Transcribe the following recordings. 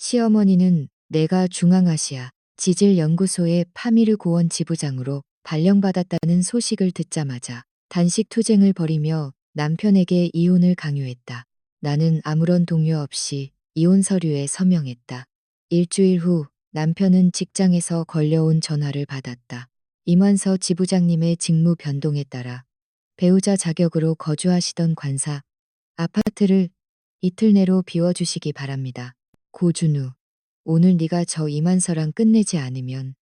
시어머니는 내가 중앙아시아 지질연구소의 파미르 고원 지부장으로 발령받았다는 소식을 듣자마자 단식 투쟁을 벌이며 남편에게 이혼을 강요했다. 나는 아무런 동요 없이 이혼 서류에 서명했다. 일주일 후 남편은 직장에서 걸려온 전화를 받았다. 임완서 지부장님의 직무 변동에 따라 배우자 자격으로 거주하시던 관사 아파트를 이틀 내로 비워주시기 바랍니다. 고준우, 오늘 네가 저 임한서랑 끝내지 않으면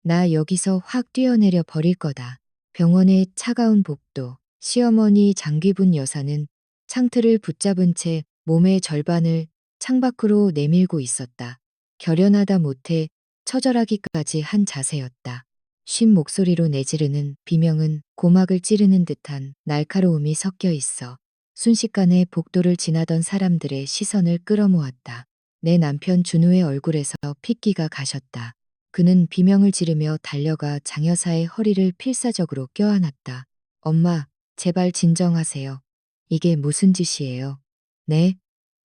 나 여기서 확 뛰어내려 버릴 거다. 병원의 차가운 복도, 시어머니 장귀분 여사는 창틀을 붙잡은 채 몸의 절반을 창밖으로 내밀고 있었다. 결연하다 못해 처절하기까지 한 자세였다. 쉰 목소리로 내지르는 비명은 고막을 찌르는 듯한 날카로움이 섞여 있어 순식간에 복도를 지나던 사람들의 시선을 끌어모았다. 내 남편 준우의 얼굴에서 핏기가 가셨다. 그는 비명을 지르며 달려가 장 여사의 허리를 필사적으로 껴안았다. 엄마, 제발 진정하세요. 이게 무슨 짓이에요? 네?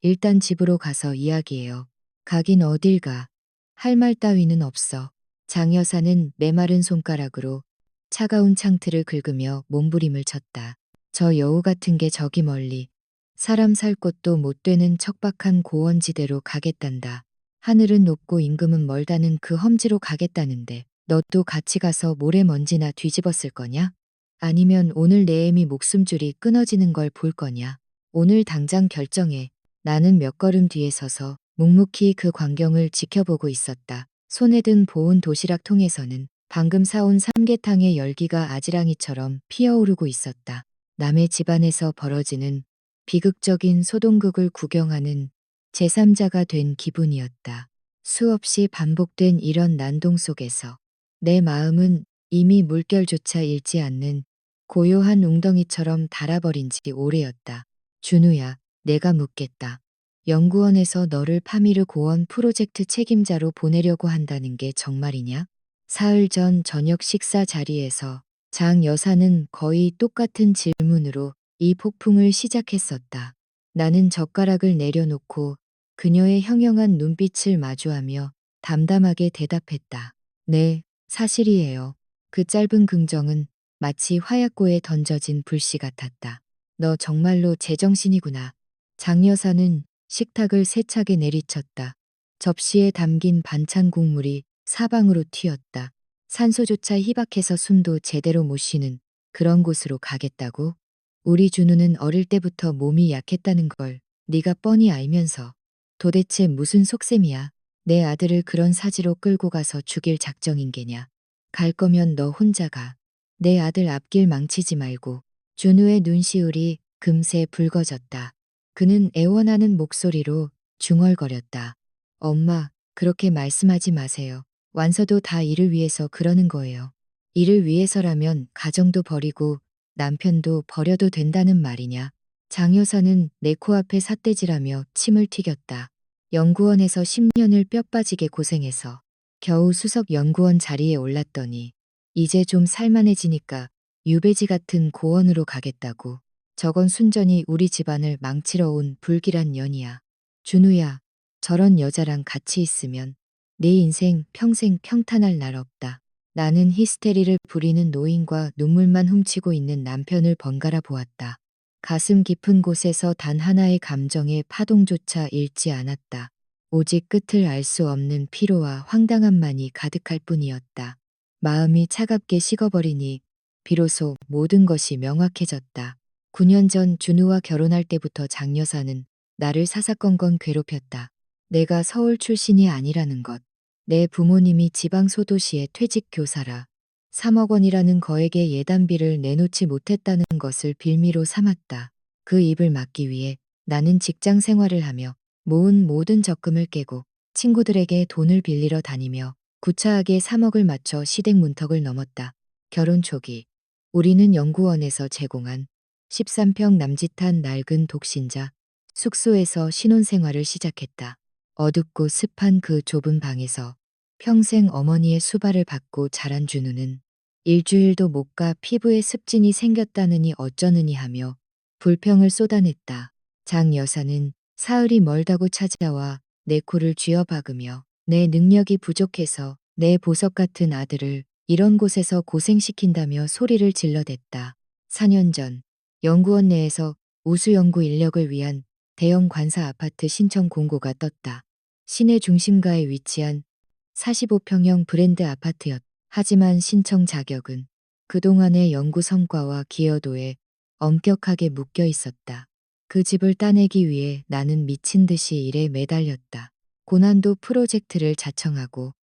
일단 집으로 가서 이야기해요. 가긴 어딜 가. 할 말 따위는 없어. 장 여사는 메마른 손가락으로 차가운 창틀을 긁으며 몸부림을 쳤다. 저 여우 같은 게 저기 멀리 사람 살 곳도 못 되는 척박한 고원지대로 가겠단다. 하늘은 높고 임금은 멀다는 그 험지로 가겠다는데 너도 같이 가서 모래먼지나 뒤집었을 거냐? 아니면 오늘 내 애미 목숨줄이 끊어지는 걸 볼 거냐? 오늘 당장 결정해. 나는 몇 걸음 뒤에 서서 묵묵히 그 광경을 지켜보고 있었다. 손에 든 보온 도시락 통에서는 방금 사온 삼계탕의 열기가 아지랑이처럼 피어오르고 있었다. 남의 집안에서 벌어지는 비극적인 소동극을 구경하는 제3자가 된 기분이었다. 수없이 반복된 이런 난동 속에서 내 마음은 이미 물결조차 잃지 않는 고요한 웅덩이처럼 닳아버린 지 오래였다. 준우야, 내가 묻겠다. 연구원에서 너를 파미르 고원 프로젝트 책임자로 보내려고 한다는 게 정말이냐? 사흘 전 저녁 식사 자리에서 장 여사는 거의 똑같은 질문으로 이 폭풍을 시작했었다. 나는 젓가락을 내려놓고 그녀의 형형한 눈빛을 마주하며 담담하게 대답했다. 네, 사실이에요. 그 짧은 긍정은 마치 화약고에 던져진 불씨 같았다. 너 정말로 제정신이구나. 장 여사는 식탁을 세차게 내리쳤다. 접시에 담긴 반찬 국물이 사방으로 튀었다. 산소조차 희박해서 숨도 제대로 못 쉬는 그런 곳으로 가겠다고? 우리 준우는 어릴 때부터 몸이 약했다는 걸 네가 뻔히 알면서 도대체 무슨 속셈이야? 내 아들을 그런 사지로 끌고 가서 죽일 작정인 게냐? 갈 거면 너 혼자 가. 내 아들 앞길 망치지 말고. 준우의 눈시울이 금세 붉어졌다. 그는 애원하는 목소리로 중얼거렸다. 엄마, 그렇게 말씀하지 마세요. 완서도 다 일을 위해서 그러는 거예요. 일을 위해서라면 가정도 버리고 남편도 버려도 된다는 말이냐. 장 여사는 내 코앞에 삿대질하며 침을 튀겼다. 연구원에서 10년을 뼈 빠지게 고생해서 겨우 수석 연구원 자리에 올랐더니 이제 좀 살만해지니까 유배지 같은 고원으로 가겠다고. 저건 순전히 우리 집안을 망치러 온 불길한 년이야. 준우야, 저런 여자랑 같이 있으면 내 인생 평생 평탄할 날 없다. 나는 히스테리를 부리는 노인과 눈물만 훔치고 있는 남편을 번갈아 보았다. 가슴 깊은 곳에서 단 하나의 감정의 파동조차 잃지 않았다. 오직 끝을 알 수 없는 피로와 황당함만이 가득할 뿐이었다. 마음이 차갑게 식어버리니 비로소 모든 것이 명확해졌다. 9년 전 준우와 결혼할 때부터 장 여사는 나를 사사건건 괴롭혔다. 내가 서울 출신이 아니라는 것, 내 부모님이 지방 소도시의 퇴직 교사라 3억 원이라는 거액의 예단비를 내놓지 못했다는 것을 빌미로 삼았다. 그 입을 막기 위해 나는 직장 생활을 하며 모은 모든 적금을 깨고 친구들에게 돈을 빌리러 다니며 구차하게 3억을 맞춰 시댁 문턱을 넘었다. 결혼 초기 우리는 연구원에서 제공한 13평 남짓한 낡은 독신자 숙소에서 신혼생활을 시작했다. 어둡고 습한 그 좁은 방에서 평생 어머니의 수발을 받고 자란 준우는 일주일도 못 가 피부에 습진이 생겼다느니 어쩌느니 하며 불평을 쏟아냈다. 장 여사는 사흘이 멀다고 찾아와 내 코를 쥐어박으며 내 능력이 부족해서 내 보석 같은 아들을 이런 곳에서 고생시킨다며 소리를 질러댔다. 4년 전 연구원 내에서 우수 연구 인력을 위한 대형 관사 아파트 신청 공고가 떴다. 시내 중심가에 위치한 45평형 브랜드 아파트였다. 하지만 신청 자격은 그동안의 연구 성과와 기여도에 엄격하게 묶여 있었다. 그 집을 따내기 위해 나는 미친 듯이 일에 매달렸다. 고난도 프로젝트를 자청하고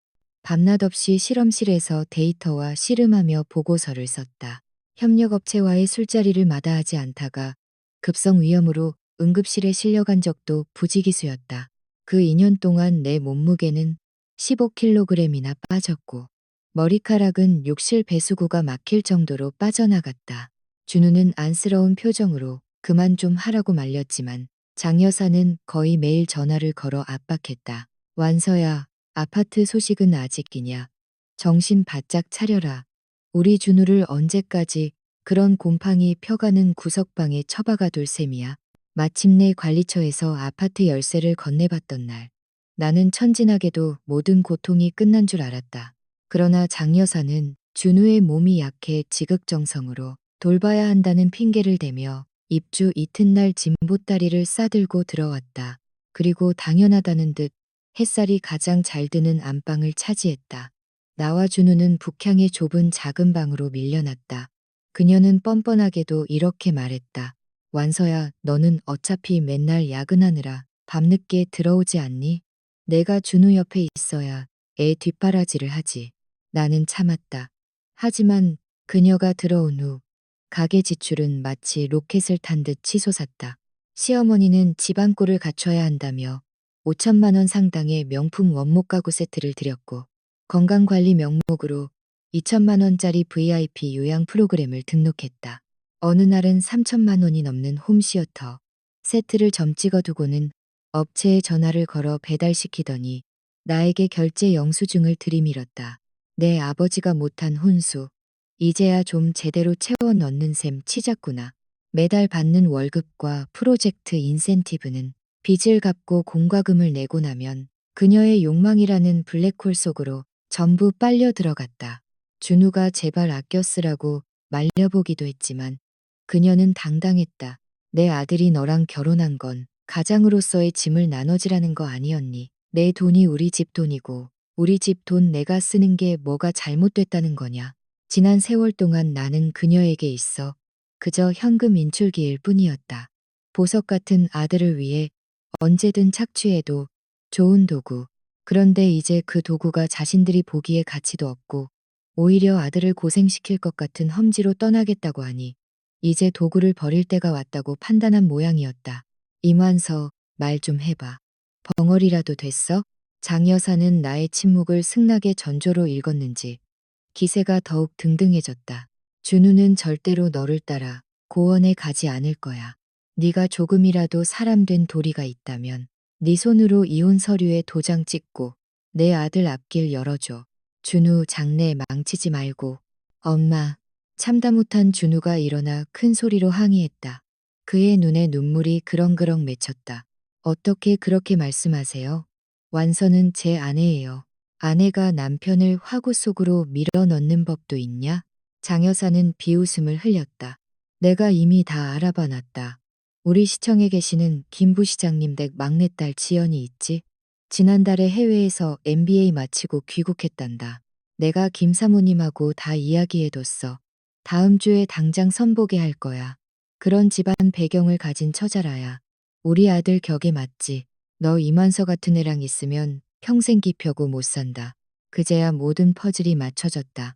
밤낮 없이 실험실에서 데이터와 씨름하며 보고서를 썼다. 협력업체와의 술자리를 마다하지 않다가 급성 위염으로 응급실에 실려간 적도 부지기수였다. 그 2년 동안 내 몸무게는 15kg이나 빠졌고 머리카락은 욕실 배수구가 막힐 정도로 빠져나갔다. 준우는 안쓰러운 표정으로 그만 좀 하라고 말렸지만 장 여사는 거의 매일 전화를 걸어 압박했다. 완서야, 아파트 소식은 아직이냐. 정신 바짝 차려라. 우리 준우를 언제까지 그런 곰팡이 펴가는 구석방에 처박아 둘 셈이야. 마침내 관리처에서 아파트 열쇠를 건네봤던 날. 나는 천진하게도 모든 고통이 끝난 줄 알았다. 그러나 장 여사는 준우의 몸이 약해 지극정성으로 돌봐야 한다는 핑계를 대며 입주 이튿날 진보다리를 싸들고 들어왔다. 그리고 당연하다는 듯 햇살이 가장 잘 드는 안방을 차지했다. 나와 준우는 북향의 좁은 작은 방으로 밀려났다. 그녀는 뻔뻔하게도 이렇게 말했다. 완서야, 너는 어차피 맨날 야근하느라 밤늦게 들어오지 않니? 내가 준우 옆에 있어야 애 뒷바라지를 하지. 나는 참았다. 하지만 그녀가 들어온 후 가게 지출은 마치 로켓을 탄 듯 치솟았다. 시어머니는 집안꼴을 갖춰야 한다며 5천만 원 상당의 명품 원목 가구 세트를 드렸고 건강관리 명목으로 2천만 원짜리 VIP 요양 프로그램을 등록했다. 어느 날은 3천만 원이 넘는 홈시어터 세트를 점 찍어두고는 업체에 전화를 걸어 배달시키더니 나에게 결제 영수증을 들이밀었다. 내 아버지가 못한 혼수. 이제야 좀 제대로 채워 넣는 셈 치자꾸나. 매달 받는 월급과 프로젝트 인센티브는 빚을 갚고 공과금을 내고 나면 그녀의 욕망이라는 블랙홀 속으로 전부 빨려 들어갔다. 준우가 제발 아껴 쓰라고 말려보기도 했지만 그녀는 당당했다. 내 아들이 너랑 결혼한 건 가장으로서의 짐을 나눠지라는 거 아니었니? 내 돈이 우리 집 돈이고 우리 집 돈 내가 쓰는 게 뭐가 잘못됐다는 거냐? 지난 세월 동안 나는 그녀에게 있어 그저 현금 인출기일 뿐이었다. 보석 같은 아들을 위해 언제든 착취해도 좋은 도구. 그런데 이제 그 도구가 자신들이 보기에 가치도 없고 오히려 아들을 고생시킬 것 같은 험지로 떠나겠다고 하니 이제 도구를 버릴 때가 왔다고 판단한 모양이었다. 임완서, 말 좀 해봐. 벙어리라도 됐어? 장 여사는 나의 침묵을 승낙의 전조로 읽었는지 기세가 더욱 등등해졌다. 준우는 절대로 너를 따라 고원에 가지 않을 거야. 네가 조금이라도 사람된 도리가 있다면 네 손으로 이혼 서류에 도장 찍고 내 아들 앞길 열어줘. 준우 장래 망치지 말고. 엄마. 참다 못한 준우가 일어나 큰 소리로 항의했다. 그의 눈에 눈물이 그렁그렁 맺혔다. 어떻게 그렇게 말씀하세요? 완서는 제 아내예요. 아내가 남편을 화구 속으로 밀어 넣는 법도 있냐? 장 여사는 비웃음을 흘렸다. 내가 이미 다 알아봐 놨다. 우리 시청에 계시는 김 부시장님 댁 막내딸 지연이 있지? 지난달에 해외에서 MBA 마치고 귀국했단다. 내가 김 사모님하고 다 이야기해뒀어. 다음 주에 당장 선보게 할 거야. 그런 집안 배경을 가진 처자라야 우리 아들 격에 맞지. 너 이만서 같은 애랑 있으면 평생 기펴고 못 산다. 그제야 모든 퍼즐이 맞춰졌다.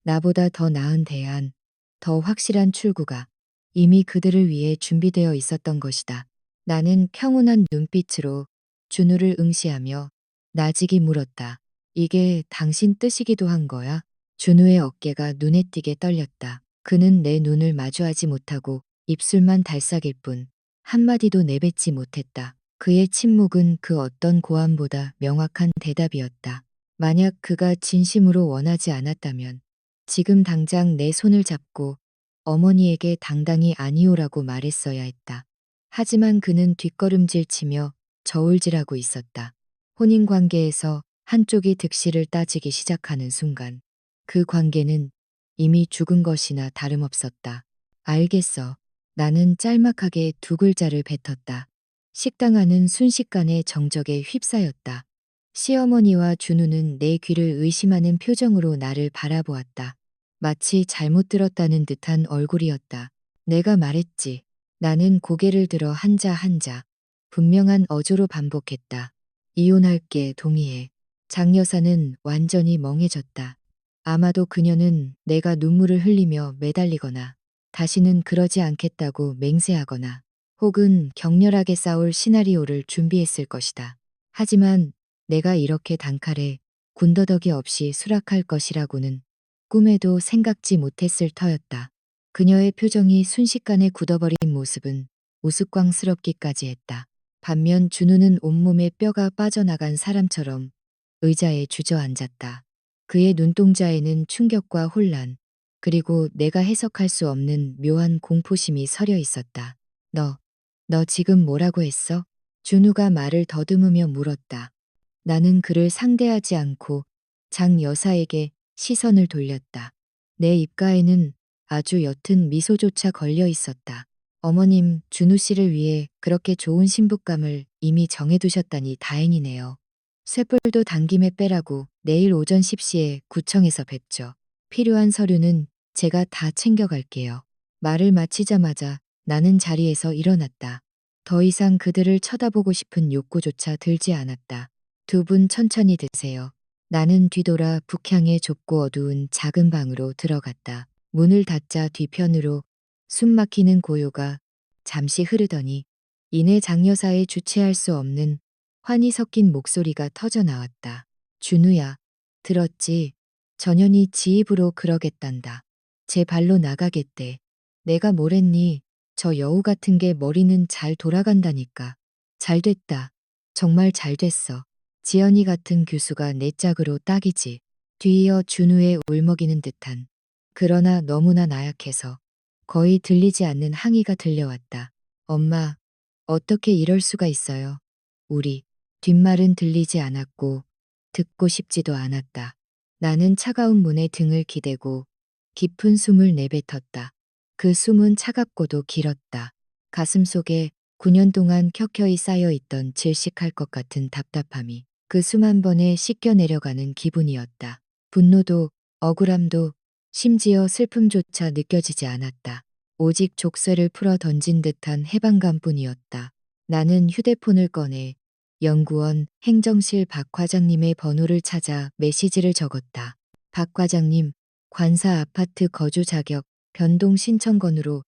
나보다 더 나은 대안, 더 확실한 출구가 이미 그들을 위해 준비되어 있었던 것이다. 나는 평온한 눈빛으로 준우를 응시하며 나직이 물었다. 이게 당신 뜻이기도 한 거야? 준우의 어깨가 눈에 띄게 떨렸다. 그는 내 눈을 마주하지 못하고 입술만 달싹일 뿐 한마디도 내뱉지 못했다. 그의 침묵은 그 어떤 고함보다 명확한 대답이었다. 만약 그가 진심으로 원하지 않았다면 지금 당장 내 손을 잡고 어머니에게 당당히 아니오라고 말했어야 했다. 하지만 그는 뒷걸음질 치며 저울질하고 있었다. 혼인 관계에서 한쪽이 득실을 따지기 시작하는 순간 그 관계는 이미 죽은 것이나 다름없었다. 알겠어. 나는 짤막하게 두 글자를 뱉었다. 식당 안은 순식간에 정적에 휩싸였다. 시어머니와 준우는 내 귀를 의심하는 표정으로 나를 바라보았다. 마치 잘못 들었다는 듯한 얼굴이었다. 내가 말했지. 나는 고개를 들어 한자 한자 분명한 어조로 반복했다. 이혼할게 동의해. 장 여사는 완전히 멍해졌다. 아마도 그녀는 내가 눈물을 흘리며 매달리거나 다시는 그러지 않겠다고 맹세하거나 혹은 격렬하게 싸울 시나리오를 준비했을 것이다. 하지만 내가 이렇게 단칼에 군더더기 없이 수락할 것이라고는 꿈에도 생각지 못했을 터였다. 그녀의 표정이 순식간에 굳어버린 모습은 우스꽝스럽기까지 했다. 반면 준우는 온몸에 뼈가 빠져나간 사람처럼 의자에 주저앉았다. 그의 눈동자에는 충격과 혼란, 그리고 내가 해석할 수 없는 묘한 공포심이 서려 있었다. 너 지금 뭐라고 했어? 준우가 말을 더듬으며 물었다. 나는 그를 상대하지 않고 장 여사에게 시선을 돌렸다. 내 입가에는 아주 옅은 미소조차 걸려 있었다. 어머님, 준우 씨를 위해 그렇게 좋은 신부감을 이미 정해두셨다니 다행이네요. 쇳불도 당김에 빼라고 내일 오전 10시에 구청에서 뵙죠. 필요한 서류는 제가 다 챙겨갈게요. 말을 마치자마자 나는 자리에서 일어났다. 더 이상 그들을 쳐다보고 싶은 욕구조차 들지 않았다. 두 분 천천히 드세요. 나는 뒤돌아 북향의 좁고 어두운 작은 방으로 들어갔다. 문을 닫자 뒤편으로 숨막히는 고요가 잠시 흐르더니 이내 장여사의 주체할 수 없는 환히 섞인 목소리가 터져 나왔다. 준우야, 들었지? 전현이 지 입으로 그러겠단다. 제 발로 나가겠대. 내가 뭐랬니? 저 여우 같은 게 머리는 잘 돌아간다니까. 잘 됐다. 정말 잘 됐어. 지연이 같은 교수가 내 짝으로 딱이지. 뒤이어 준우의 울먹이는 듯한 그러나 너무나 나약해서 거의 들리지 않는 항의가 들려왔다. 엄마, 어떻게 이럴 수가 있어요? 우리 뒷말은 들리지 않았고 듣고 싶지도 않았다. 나는 차가운 문에 등을 기대고 깊은 숨을 내뱉었다. 그 숨은 차갑고도 길었다. 가슴 속에 9년 동안 켜켜이 쌓여있던 질식할 것 같은 답답함이 그 숨 한 번에 씻겨 내려가는 기분이었다. 분노도 억울함도 심지어 슬픔조차 느껴지지 않았다. 오직 족쇄를 풀어 던진 듯한 해방감뿐이었다. 나는 휴대폰을 꺼내 연구원 행정실 박 과장님의 번호를 찾아 메시지를 적었다. 박 과장님, 관사 아파트 거주 자격 변동 신청건으로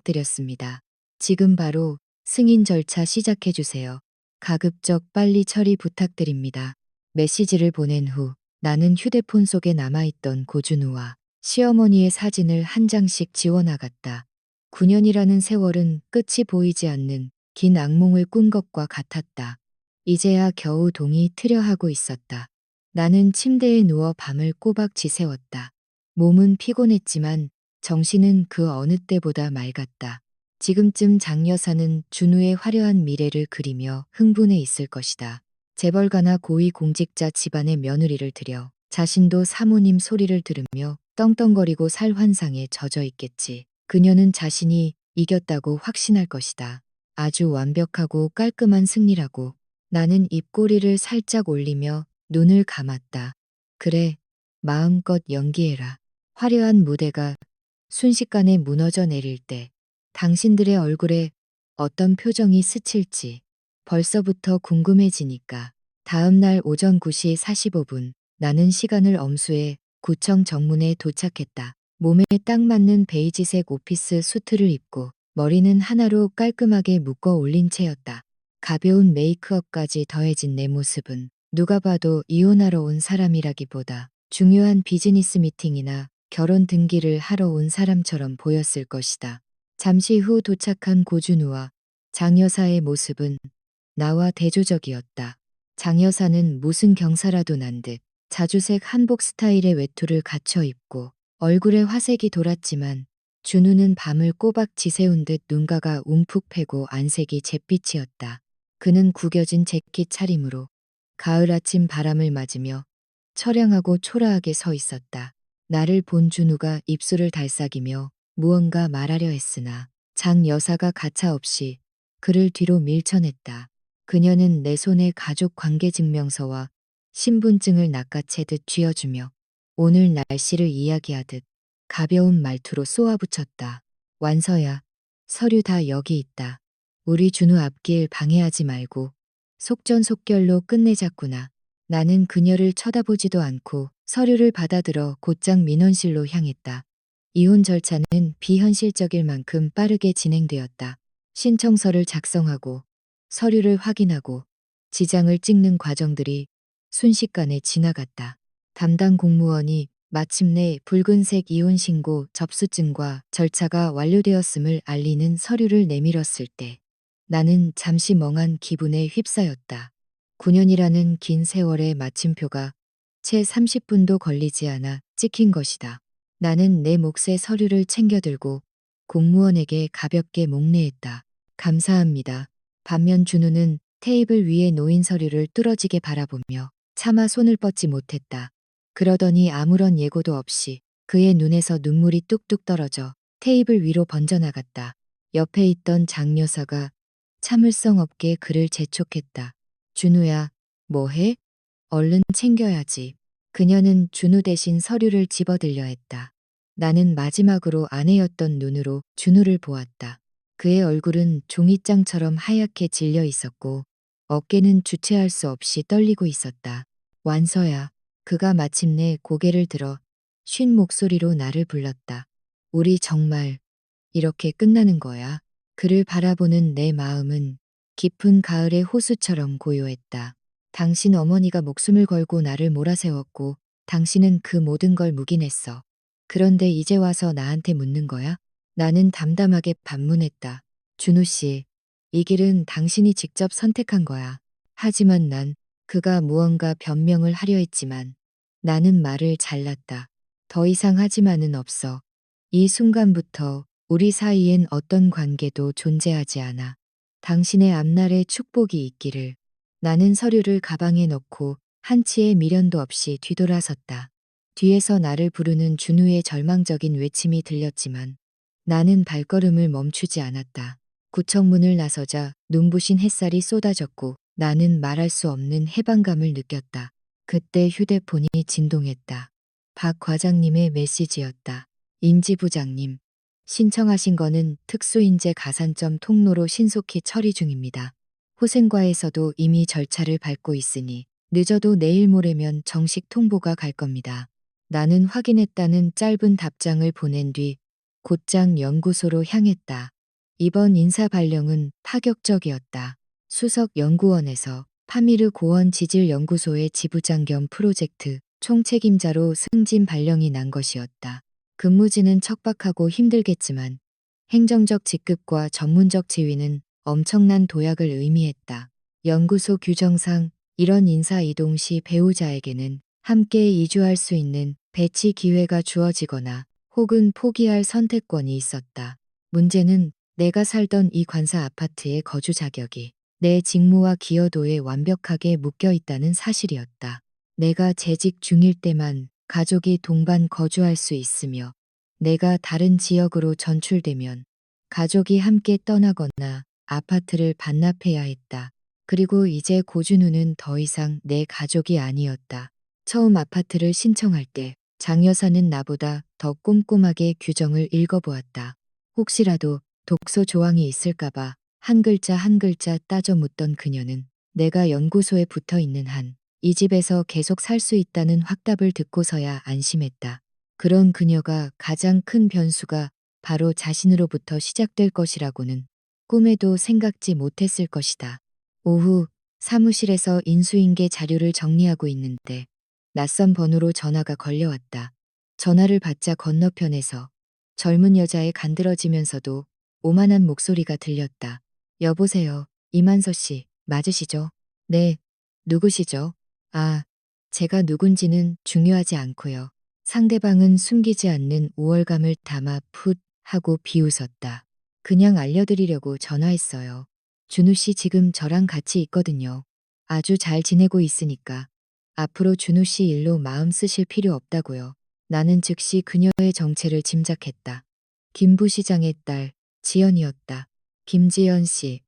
연락드렸습니다. 지금 바로 승인 절차 시작해 주세요. 가급적 빨리 처리 부탁드립니다. 메시지를 보낸 후 나는 휴대폰 속에 남아있던 고준우와 시어머니의 사진을 한 장씩 지워나갔다. 9년이라는 세월은 끝이 보이지 않는 긴 악몽을 꾼 것과 같았다. 이제야 겨우 동이 트려 하고 있었다. 나는 침대에 누워 밤을 꼬박 지새웠다. 몸은 피곤했지만 정신은 그 어느 때보다 맑았다. 지금쯤 장 여사는 준우의 화려한 미래를 그리며 흥분해 있을 것이다. 재벌가나 고위공직자 집안의 며느리를 들여 자신도 사모님 소리를 들으며 떵떵거리고 살 환상에 젖어 있겠지. 그녀는 자신이 이겼다고 확신할 것이다. 아주 완벽하고 깔끔한 승리라고. 나는 입꼬리를 살짝 올리며 눈을 감았다. 그래, 마음껏 연기해라. 화려한 무대가 순식간에 무너져 내릴 때 당신들의 얼굴에 어떤 표정이 스칠지 벌써부터 궁금해지니까. 다음 날 오전 9시 45분 나는 시간을 엄수해 구청 정문에 도착했다. 몸에 딱 맞는 베이지색 오피스 수트를 입고 머리는 하나로 깔끔하게 묶어 올린 채였다. 가벼운 메이크업까지 더해진 내 모습은 누가 봐도 이혼하러 온 사람이라기보다 중요한 비즈니스 미팅이나 결혼 등기를 하러 온 사람처럼 보였을 것이다. 잠시 후 도착한 고준우와 장 여사의 모습은 나와 대조적이었다. 장 여사는 무슨 경사라도 난 듯 자주색 한복 스타일의 외투를 갖춰 입고 얼굴에 화색이 돌았지만 준우는 밤을 꼬박 지새운 듯 눈가가 움푹 패고 안색이 잿빛이었다. 그는 구겨진 재킷 차림으로 가을 아침 바람을 맞으며 처량하고 초라하게 서 있었다. 나를 본 준우가 입술을 달싹이며 무언가 말하려 했으나 장 여사가 가차없이 그를 뒤로 밀쳐냈다. 그녀는 내 손에 가족 관계 증명서와 신분증을 낚아채듯 쥐어주며 오늘 날씨를 이야기하듯 가벼운 말투로 쏘아붙였다. 완서야, 서류 다 여기 있다. 우리 준우 앞길 방해하지 말고 속전속결로 끝내자꾸나. 나는 그녀를 쳐다보지도 않고 서류를 받아들어 곧장 민원실로 향했다. 이혼 절차는 비현실적일 만큼 빠르게 진행되었다. 신청서를 작성하고 서류를 확인하고 지장을 찍는 과정들이 순식간에 지나갔다. 담당 공무원이 마침내 붉은색 이혼 신고 접수증과 절차가 완료되었음을 알리는 서류를 내밀었을 때 나는 잠시 멍한 기분에 휩싸였다. 9년이라는 긴 세월의 마침표가 채 30분도 걸리지 않아 찍힌 것이다. 나는 내 몫의 서류를 챙겨들고 공무원에게 가볍게 목례했다. 감사합니다. 반면 준우는 테이블 위에 놓인 서류를 뚫어지게 바라보며 차마 손을 뻗지 못했다. 그러더니 아무런 예고도 없이 그의 눈에서 눈물이 뚝뚝 떨어져 테이블 위로 번져나갔다. 옆에 있던 장 여사가 참을성 없게 그를 재촉했다. 준우야, 뭐해? 얼른 챙겨야지. 그녀는 준우 대신 서류를 집어들려 했다. 나는 마지막으로 아내였던 눈으로 준우를 보았다. 그의 얼굴은 종이장처럼 하얗게 질려 있었고 어깨는 주체할 수 없이 떨리고 있었다. 완서야. 그가 마침내 고개를 들어 쉰 목소리로 나를 불렀다. 우리 정말 이렇게 끝나는 거야. 그를 바라보는 내 마음은 깊은 가을의 호수처럼 고요했다. 당신 어머니가 목숨을 걸고 나를 몰아세웠고 당신은 그 모든 걸 묵인했어. 그런데 이제 와서 나한테 묻는 거야? 나는 담담하게 반문했다. 준우 씨, 이 길은 당신이 직접 선택한 거야. 하지만 난 그가 무언가 변명을 하려 했지만 나는 말을 잘랐다. 더 이상 하지만은 없어. 이 순간부터 우리 사이엔 어떤 관계도 존재하지 않아. 당신의 앞날에 축복이 있기를. 나는 서류를 가방에 넣고 한치의 미련도 없이 뒤돌아섰다. 뒤에서 나를 부르는 준우의 절망적인 외침이 들렸지만 나는 발걸음을 멈추지 않았다. 구청문을 나서자 눈부신 햇살이 쏟아졌고 나는 말할 수 없는 해방감을 느꼈다. 그때 휴대폰이 진동했다. 박 과장님의 메시지였다. 임지부장님, 신청하신 거는 특수인재 가산점 통로로 신속히 처리 중입니다. 호생과에서도 이미 절차를 밟고 있으니 늦어도 내일 모레면 정식 통보가 갈 겁니다. 나는 확인했다는 짧은 답장을 보낸 뒤 곧장 연구소로 향했다. 이번 인사 발령은 파격적이었다. 수석 연구원에서 파미르 고원 지질연구소의 지부장 겸 프로젝트 총책임자로 승진 발령이 난 것이었다. 근무지는 척박하고 힘들겠지만 행정적 직급과 전문적 지위는 엄청난 도약을 의미했다. 연구소 규정상 이런 인사 이동 시 배우자에게는 함께 이주할 수 있는 배치 기회가 주어지거나 혹은 포기할 선택권이 있었다. 문제는 내가 살던 이 관사 아파트의 거주 자격이 내 직무와 기여도에 완벽하게 묶여 있다는 사실이었다. 내가 재직 중일 때만 가족이 동반 거주할 수 있으며 내가 다른 지역으로 전출되면 가족이 함께 떠나거나 아파트를 반납해야 했다. 그리고 이제 고준우는 더 이상 내 가족이 아니었다. 처음 아파트를 신청할 때 장 여사는 나보다 더 꼼꼼하게 규정을 읽어보았다. 혹시라도 독소 조항이 있을까봐 한 글자 한 글자 따져 묻던 그녀는 내가 연구소에 붙어 있는 한 이 집에서 계속 살 수 있다는 확답을 듣고서야 안심했다. 그런 그녀가 가장 큰 변수가 바로 자신으로부터 시작될 것이라고는 꿈에도 생각지 못했을 것이다. 오후 사무실에서 인수인계 자료를 정리하고 있는데 낯선 번호로 전화가 걸려왔다. 전화를 받자 건너편에서 젊은 여자의 간드러지면서도 오만한 목소리가 들렸다. 여보세요. 이만서 씨, 맞으시죠? 네. 누구시죠? 아, 제가 누군지는 중요하지 않고요. 상대방은 숨기지 않는 우월감을 담아 풋 하고 비웃었다. 그냥 알려드리려고 전화했어요. 준우 씨 지금 저랑 같이 있거든요. 아주 잘 지내고 있으니까 앞으로 준우 씨 일로 마음 쓰실 필요 없다고요. 나는 즉시 그녀의 정체를 짐작했다. 김 부시장의 딸, 지연이었다. 김지연 씨.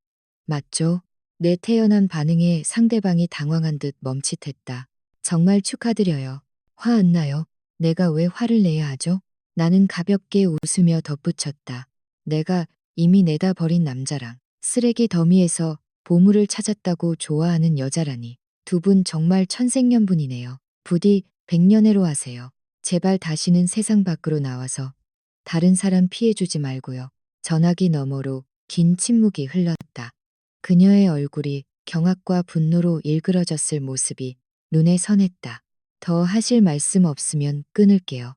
맞죠? 내 태연한 반응에 상대방이 당황한 듯 멈칫했다. 정말 축하드려요. 화 안 나요? 내가 왜 화를 내야 하죠? 나는 가볍게 웃으며 덧붙였다. 내가 이미 내다 버린 남자랑 쓰레기 더미에서 보물을 찾았다고 좋아하는 여자라니. 두 분 정말 천생연분이네요. 부디 백년해로 하세요. 제발 다시는 세상 밖으로 나와서 다른 사람 피해주지 말고요. 전화기 너머로 긴 침묵이 흘렀다. 그녀의 얼굴이 경악과 분노로 일그러졌을 모습이 눈에 선했다. 더 하실 말씀 없으면 끊을게요.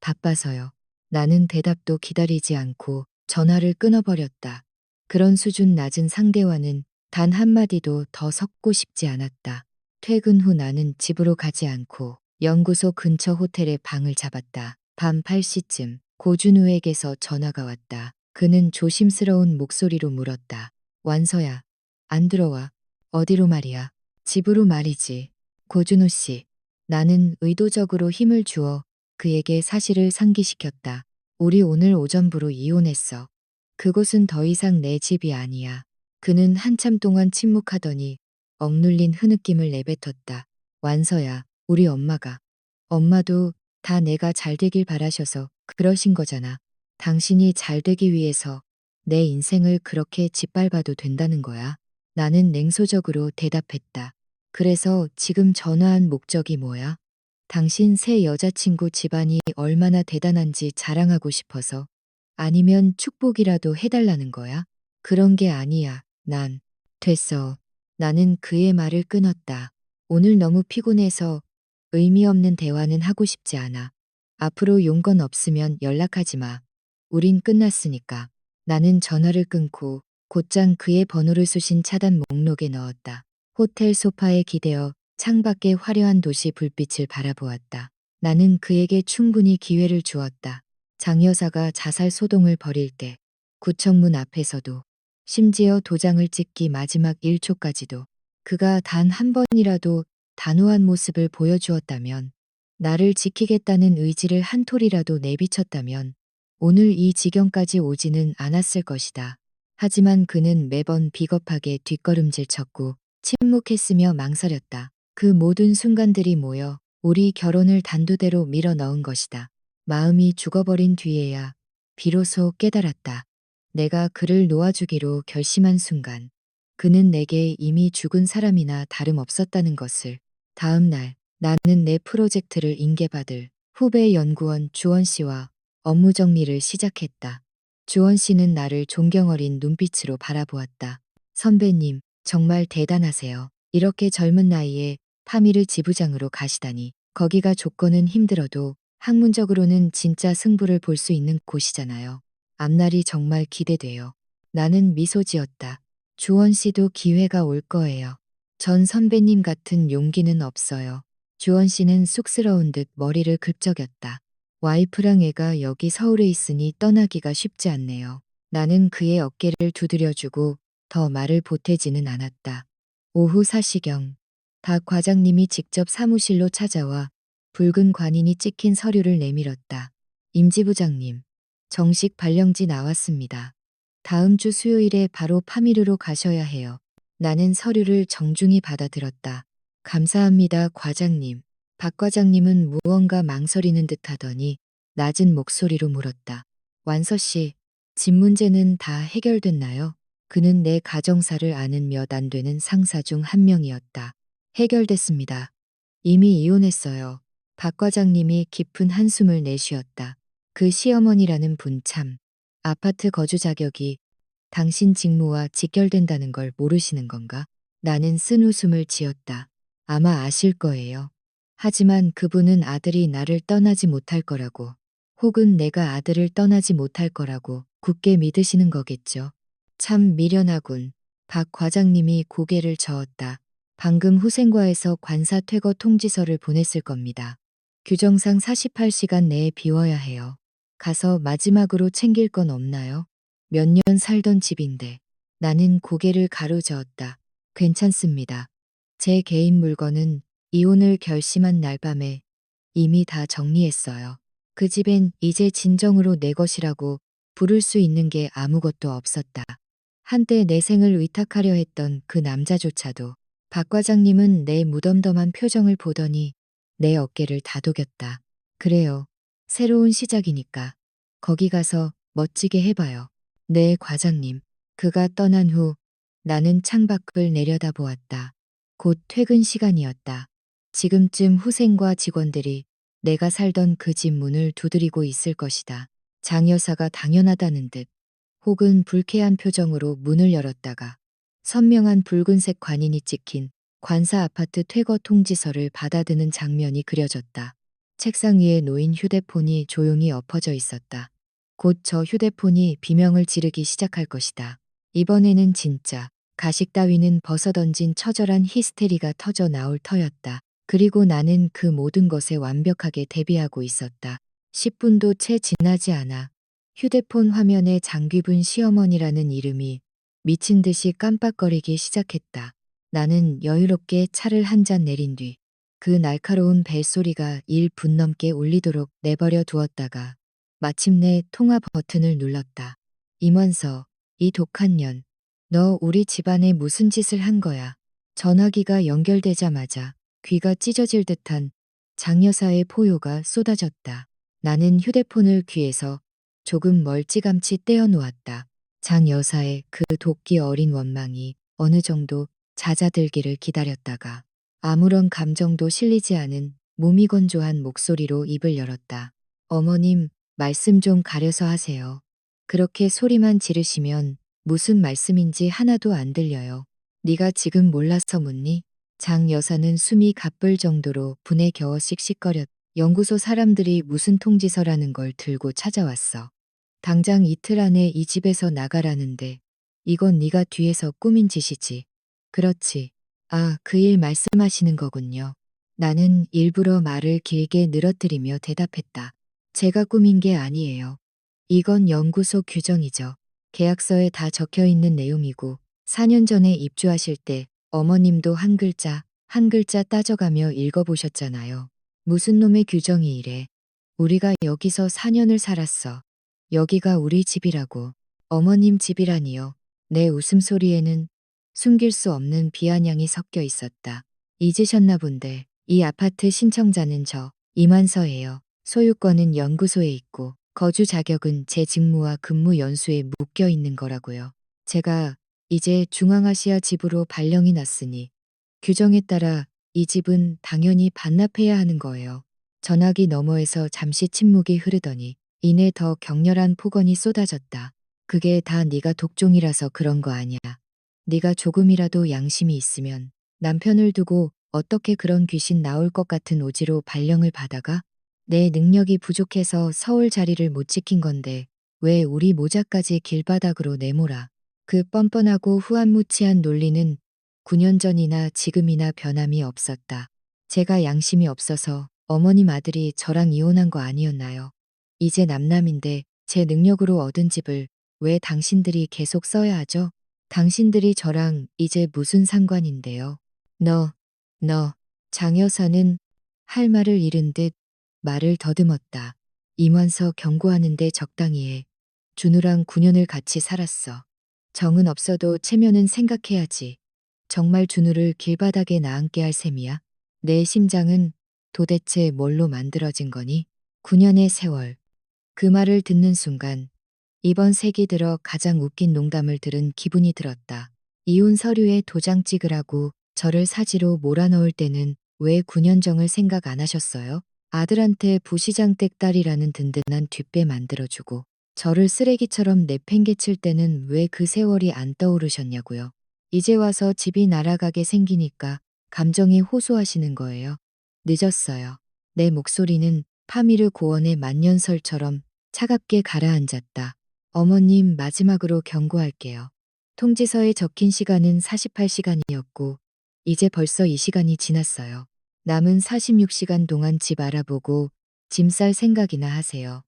바빠서요. 나는 대답도 기다리지 않고 전화를 끊어버렸다. 그런 수준 낮은 상대와는 단 한마디도 더 섞고 싶지 않았다. 퇴근 후 나는 집으로 가지 않고 연구소 근처 호텔에 방을 잡았다. 밤 8시쯤 고준우에게서 전화가 왔다. 그는 조심스러운 목소리로 물었다. 완서야, 안 들어와. 어디로 말이야? 집으로 말이지. 고준우 씨. 나는 의도적으로 힘을 주어 그에게 사실을 상기시켰다. 우리 오늘 오전부로 이혼했어. 그곳은 더 이상 내 집이 아니야. 그는 한참 동안 침묵하더니 억눌린 흐느낌을 내뱉었다. 완서야, 우리 엄마가. 엄마도 다 내가 잘 되길 바라셔서 그러신 거잖아. 당신이 잘 되기 위해서 내 인생을 그렇게 짓밟아도 된다는 거야. 나는 냉소적으로 대답했다. 그래서 지금 전화한 목적이 뭐야? 당신 새 여자친구 집안이 얼마나 대단한지 자랑하고 싶어서? 아니면 축복이라도 해달라는 거야? 그런 게 아니야. 난. 됐어. 나는 그의 말을 끊었다. 오늘 너무 피곤해서 의미 없는 대화는 하고 싶지 않아. 앞으로 용건 없으면 연락하지 마. 우린 끝났으니까. 나는 전화를 끊고 곧장 그의 번호를 수신 차단 목록에 넣었다. 호텔 소파에 기대어 창밖의 화려한 도시 불빛을 바라보았다. 나는 그에게 충분히 기회를 주었다. 장 여사가 자살 소동을 벌일 때 구청문 앞에서도 심지어 도장을 찍기 마지막 1초까지도 그가 단 한 번이라도 단호한 모습을 보여주었다면, 나를 지키겠다는 의지를 한 톨이라도 내비쳤다면 오늘 이 지경까지 오지는 않았을 것이다. 하지만 그는 매번 비겁하게 뒷걸음질 쳤고 침묵했으며 망설였다. 그 모든 순간들이 모여 우리 결혼을 단두대로 밀어 넣은 것이다. 마음이 죽어버린 뒤에야 비로소 깨달았다. 내가 그를 놓아주기로 결심한 순간 그는 내게 이미 죽은 사람이나 다름없었다는 것을. 다음 날 나는 내 프로젝트를 인계받을 후배 연구원 주원 씨와 업무 정리를 시작했다. 주원 씨는 나를 존경 어린 눈빛으로 바라보았다. 선배님, 정말 대단하세요. 이렇게 젊은 나이에 파미르 지부장으로 가시다니. 거기가 조건은 힘들어도 학문적으로는 진짜 승부를 볼 수 있는 곳이잖아요. 앞날이 정말 기대돼요. 나는 미소 지었다. 주원 씨도 기회가 올 거예요. 전 선배님 같은 용기는 없어요. 주원 씨는 쑥스러운 듯 머리를 긁적였다. 와이프랑 애가 여기 서울에 있으니 떠나기가 쉽지 않네요. 나는 그의 어깨를 두드려주고 더 말을 보태지는 않았다. 오후 4시경 박 과장님이 직접 사무실로 찾아와 붉은 관인이 찍힌 서류를 내밀었다. 임지부장님, 정식 발령지 나왔습니다. 다음 주 수요일에 바로 파미르로 가셔야 해요. 나는 서류를 정중히 받아들었다. 감사합니다, 과장님. 박 과장님은 무언가 망설이는 듯 하더니 낮은 목소리로 물었다. 완서 씨, 집 문제는 다 해결됐나요? 그는 내 가정사를 아는 몇 안 되는 상사 중 한 명이었다. 해결됐습니다. 이미 이혼했어요. 박 과장님이 깊은 한숨을 내쉬었다. 그 시어머니라는 분 참. 아파트 거주 자격이 당신 직무와 직결된다는 걸 모르시는 건가? 나는 쓴 웃음을 지었다. 아마 아실 거예요. 하지만 그분은 아들이 나를 떠나지 못할 거라고, 혹은 내가 아들을 떠나지 못할 거라고 굳게 믿으시는 거겠죠. 참 미련하군. 박 과장님이 고개를 저었다. 방금 후생과에서 관사 퇴거 통지서를 보냈을 겁니다. 규정상 48시간 내에 비워야 해요. 가서 마지막으로 챙길 건 없나요? 몇 년 살던 집인데. 나는 고개를 가로저었다. 괜찮습니다. 제 개인 물건은 이혼을 결심한 날 밤에 이미 다 정리했어요. 그 집엔 이제 진정으로 내 것이라고 부를 수 있는 게 아무것도 없었다. 한때 내 생을 위탁하려 했던 그 남자조차도. 박 과장님은 내 무덤덤한 표정을 보더니 내 어깨를 다독였다. 그래요. 새로운 시작이니까. 거기 가서 멋지게 해봐요. 네, 과장님. 그가 떠난 후 나는 창밖을 내려다보았다. 곧 퇴근 시간이었다. 지금쯤 후생과 직원들이 내가 살던 그 집 문을 두드리고 있을 것이다. 장 여사가 당연하다는 듯 혹은 불쾌한 표정으로 문을 열었다가 선명한 붉은색 관인이 찍힌 관사 아파트 퇴거 통지서를 받아드는 장면이 그려졌다. 책상 위에 놓인 휴대폰이 조용히 엎어져 있었다. 곧 저 휴대폰이 비명을 지르기 시작할 것이다. 이번에는 진짜 가식 따위는 벗어던진 처절한 히스테리가 터져 나올 터였다. 그리고 나는 그 모든 것에 완벽하게 대비하고 있었다. 10분도 채 지나지 않아 휴대폰 화면에 장귀분 시어머니라는 이름이 미친 듯이 깜빡거리기 시작했다. 나는 여유롭게 차를 한 잔 내린 뒤 그 날카로운 벨소리가 1분 넘게 울리도록 내버려 두었다가 마침내 통화 버튼을 눌렀다. 임원서, 이 독한 년. 너 우리 집안에 무슨 짓을 한 거야? 전화기가 연결되자마자 귀가 찢어질 듯한 장 여사의 포효가 쏟아졌다. 나는 휴대폰을 귀에서 조금 멀찌감치 떼어 놓았다. 장 여사의 그 도끼 어린 원망이 어느 정도 잦아들기를 기다렸다가 아무런 감정도 실리지 않은 무미건조한 목소리로 입을 열었다. 어머님, 말씀 좀 가려서 하세요. 그렇게 소리만 지르시면 무슨 말씀인지 하나도 안 들려요. 네가 지금 몰라서 묻니? 장 여사는 숨이 가쁠 정도로 분에 겨워 씩씩거렸. 연구소 사람들이 무슨 통지서라는 걸 들고 찾아왔어. 당장 이틀 안에 이 집에서 나가라는데 이건 네가 뒤에서 꾸민 짓이지. 그렇지. 아, 그 일 말씀하시는 거군요. 나는 일부러 말을 길게 늘어뜨리며 대답했다. 제가 꾸민 게 아니에요. 이건 연구소 규정이죠. 계약서에 다 적혀 있는 내용이고 4년 전에 입주하실 때 어머님도 한 글자 한 글자 따져가며 읽어보셨잖아요. 무슨 놈의 규정이 이래. 우리가 여기서 4년을 살았어. 여기가 우리 집이라고. 어머님 집이라니요. 내 웃음소리에는 숨길 수 없는 비아냥이 섞여 있었다. 잊으셨나 본데 이 아파트 신청자는 저 이만서예요. 소유권은 연구소에 있고 거주 자격은 제 직무와 근무 연수에 묶여 있는 거라고요. 제가 이제 중앙아시아 집으로 발령이 났으니 규정에 따라 이 집은 당연히 반납해야 하는 거예요. 전화기 너머에서 잠시 침묵이 흐르더니 이내 더 격렬한 폭언이 쏟아졌다. 그게 다 네가 독종이라서 그런 거 아니야. 네가 조금이라도 양심이 있으면 남편을 두고 어떻게 그런 귀신 나올 것 같은 오지로 발령을 받아가? 내 능력이 부족해서 서울 자리를 못 지킨 건데 왜 우리 모자까지 길바닥으로 내몰아. 그 뻔뻔하고 후안무치한 논리는 9년 전이나 지금이나 변함이 없었다. 제가 양심이 없어서 어머님 아들이 저랑 이혼한 거 아니었나요? 이제 남남인데 제 능력으로 얻은 집을 왜 당신들이 계속 써야 하죠? 당신들이 저랑 이제 무슨 상관인데요? 너, 장 여사는 할 말을 잃은 듯 말을 더듬었다. 임원서 경고하는데 적당히 해. 준우랑 9년을 같이 살았어. 정은 없어도 체면은 생각해야지. 정말 준우를 길바닥에 나앉게 할 셈이야? 내 심장은 도대체 뭘로 만들어진 거니? 9년의 세월. 그 말을 듣는 순간 이번 세기 들어 가장 웃긴 농담을 들은 기분이 들었다. 이혼 서류에 도장 찍으라고 저를 사지로 몰아넣을 때는 왜 9년정을 생각 안 하셨어요? 아들한테 부시장댁 딸이라는 든든한 뒷배 만들어주고 저를 쓰레기처럼 내팽개칠 때는 왜 그 세월이 안 떠오르셨냐고요. 이제 와서 집이 날아가게 생기니까 감정이 호소하시는 거예요. 늦었어요. 내 목소리는 파미르 고원의 만년설처럼 차갑게 가라앉았다. 어머님, 마지막으로 경고할게요. 통지서에 적힌 시간은 48시간이었고 이제 벌써 이 시간이 지났어요. 남은 46시간 동안 집 알아보고 짐 쌀 생각이나 하세요.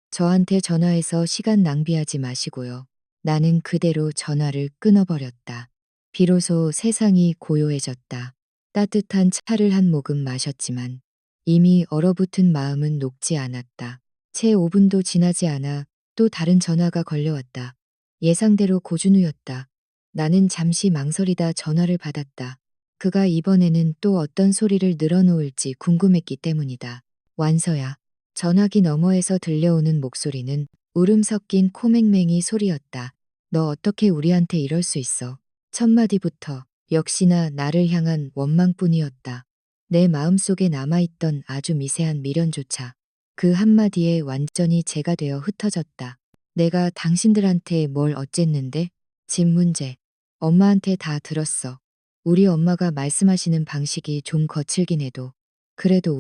저한테 전화해서 시간 낭비하지 마시고요. 나는 그대로 전화를 끊어버렸다. 비로소 세상이 고요해졌다. 따뜻한 차를 한 모금 마셨지만 이미 얼어붙은 마음은 녹지 않았다. 채 5분도 지나지 않아 또 다른 전화가 걸려왔다. 예상대로 고준우였다. 나는 잠시 망설이다 전화를 받았다. 그가 이번에는 또 어떤 소리를 늘어놓을지 궁금했기 때문이다. 완서야. 전화기 너머에서 들려오는 목소리는 울음 섞인 코맹맹이 소리였다. 너 어떻게 우리한테 이럴 수 있어? 첫 마디부터 역시나 나를 향한 원망뿐이었다. 내 마음속에 남아있던 아주 미세한 미련조차 그 한마디에 완전히 재가 되어 흩어졌다. 내가 당신들한테 뭘 어쨌는데? 집 문제. 엄마한테 다 들었어. 우리 엄마가 말씀하시는 방식이 좀 거칠긴 해도 그래도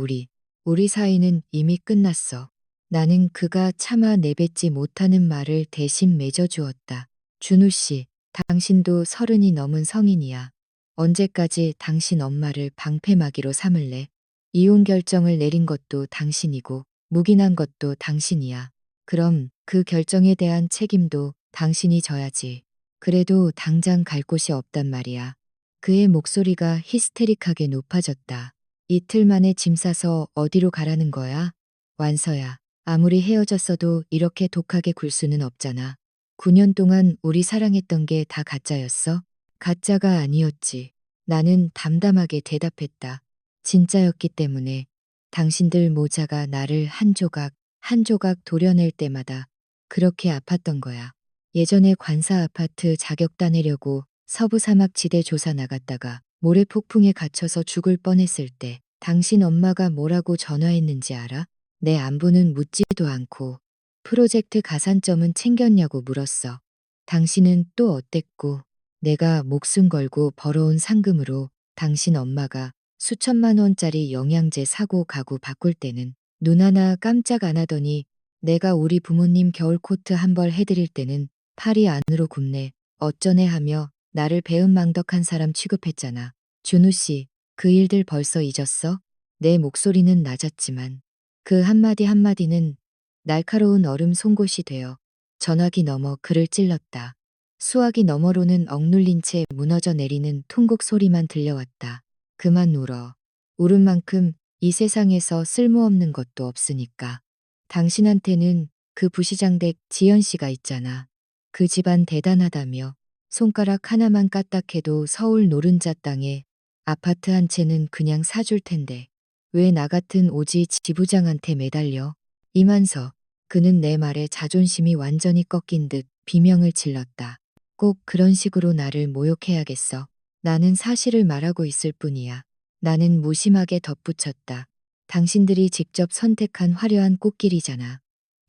우리 사이는 이미 끝났어. 나는 그가 차마 내뱉지 못하는 말을 대신 맺어주었다. 준우 씨, 당신도 30이 넘은 성인이야. 언제까지 당신 엄마를 방패막이로 삼을래? 이혼 결정을 내린 것도 당신이고 묵인한 것도 당신이야. 그럼 그 결정에 대한 책임도 당신이 져야지. 그래도 당장 갈 곳이 없단 말이야. 그의 목소리가 히스테릭하게 높아졌다. 이틀 만에 짐 싸서 어디로 가라는 거야? 완서야, 아무리 헤어졌어도 이렇게 독하게 굴 수는 없잖아. 9년 동안 우리 사랑했던 게 다 가짜였어? 가짜가 아니었지. 나는 담담하게 대답했다. 진짜였기 때문에 당신들 모자가 나를 한 조각 한 조각 도려낼 때마다 그렇게 아팠던 거야. 예전에 관사 아파트 자격 따내려고 서부 사막지대 조사 나갔다가 모래 폭풍에 갇혀서 죽을 뻔했을 때 당신 엄마가 뭐라고 전화했는지 알아? 내 안부는 묻지도 않고 프로젝트 가산점은 챙겼냐고 물었어. 당신은 또 어땠고 내가 목숨 걸고 벌어온 상금으로 당신 엄마가 수천만 원짜리 영양제 사고 가구 바꿀 때는 눈 하나 깜짝 안 하더니 내가 우리 부모님 겨울 코트 한 벌 해드릴 때는 팔이 안으로 굽네 어쩌네 하며 나를 배은망덕한 사람 취급했잖아. 준우 씨, 그 일들 벌써 잊었어? 내 목소리는 낮았지만 그 한마디 한마디는 날카로운 얼음 송곳이 되어 전화기 너머 그를 찔렀다. 수화기 너머로는 억눌린 채 무너져 내리는 통곡 소리만 들려왔다. 그만 울어. 울은 만큼 이 세상에서 쓸모없는 것도 없으니까. 당신한테는 그 부시장댁 지연 씨가 있잖아. 그 집안 대단하다며 손가락 하나만 까딱해도 서울 노른자 땅에 아파트 한 채는 그냥 사줄 텐데 왜 나 같은 오지 지부장한테 매달려? 이만서 그는 내 말에 자존심이 완전히 꺾인 듯 비명을 질렀다. 꼭 그런 식으로 나를 모욕해야겠어. 나는 사실을 말하고 있을 뿐이야. 나는 무심하게 덧붙였다. 당신들이 직접 선택한 화려한 꽃길이잖아.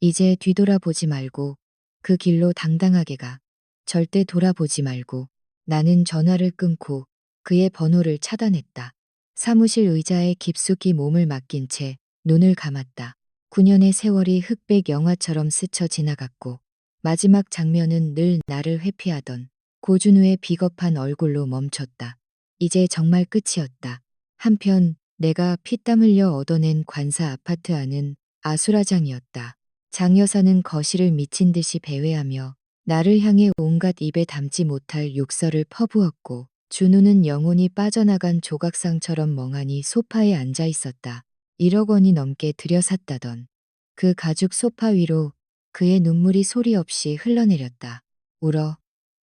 이제 뒤돌아보지 말고 그 길로 당당하게 가. 절대 돌아보지 말고. 나는 전화를 끊고 그의 번호를 차단했다. 사무실 의자에 깊숙이 몸을 맡긴 채 눈을 감았다. 9년의 세월이 흑백 영화처럼 스쳐 지나갔고 마지막 장면은 늘 나를 회피하던 고준우의 비겁한 얼굴로 멈췄다. 이제 정말 끝이었다. 한편 내가 피땀 흘려 얻어낸 관사 아파트 안은 아수라장이었다. 장 여사는 거실을 미친 듯이 배회하며 나를 향해 온갖 입에 담지 못할 욕설을 퍼부었고 준우는 영혼이 빠져나간 조각상처럼 멍하니 소파에 앉아 있었다. 1억 원이 넘게 들여샀다던 그 가죽 소파 위로 그의 눈물이 소리 없이 흘러내렸다. 울어.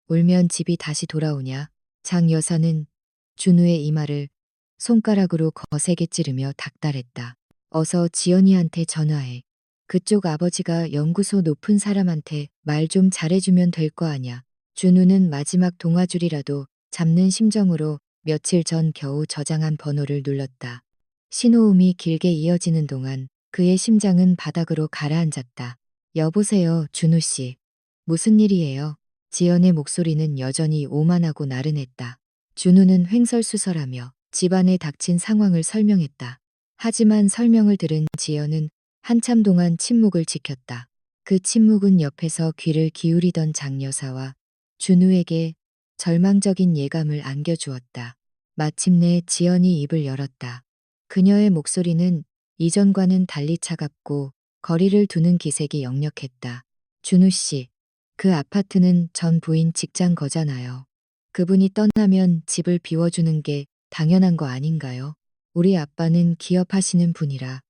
울면 집이 다시 돌아오냐? 장 여사는 준우의 이마를 손가락으로 거세게 찌르며 닥달했다. 어서 지연이한테 전화해. 그쪽 아버지가 연구소 높은 사람한테 말 좀 잘해주면 될 거 아냐. 준우는 마지막 동아줄이라도 잡는 심정으로 며칠 전 겨우 저장한 번호를 눌렀다. 신호음이 길게 이어지는 동안 그의 심장은 바닥으로 가라앉았다. 여보세요, 준우 씨. 무슨 일이에요? 지연의 목소리는 여전히 오만하고 나른했다. 준우는 횡설수설하며 집안에 닥친 상황을 설명했다. 하지만 설명을 들은 지연은 한참 동안 침묵을 지켰다. 그 침묵은 옆에서 귀를 기울이던 장 여사와 준우에게 절망적인 예감을 안겨주었다. 마침내 지연이 입을 열었다. 그녀의 목소리는 이전과는 달리 차갑고 거리를 두는 기색이 역력했다. 준우 씨, 그 아파트는 전 부인 직장 거잖아요. 그분이 떠나면 집을 비워주는 게 당연한 거 아닌가요? 우리 아빠는 기업하시는 분이라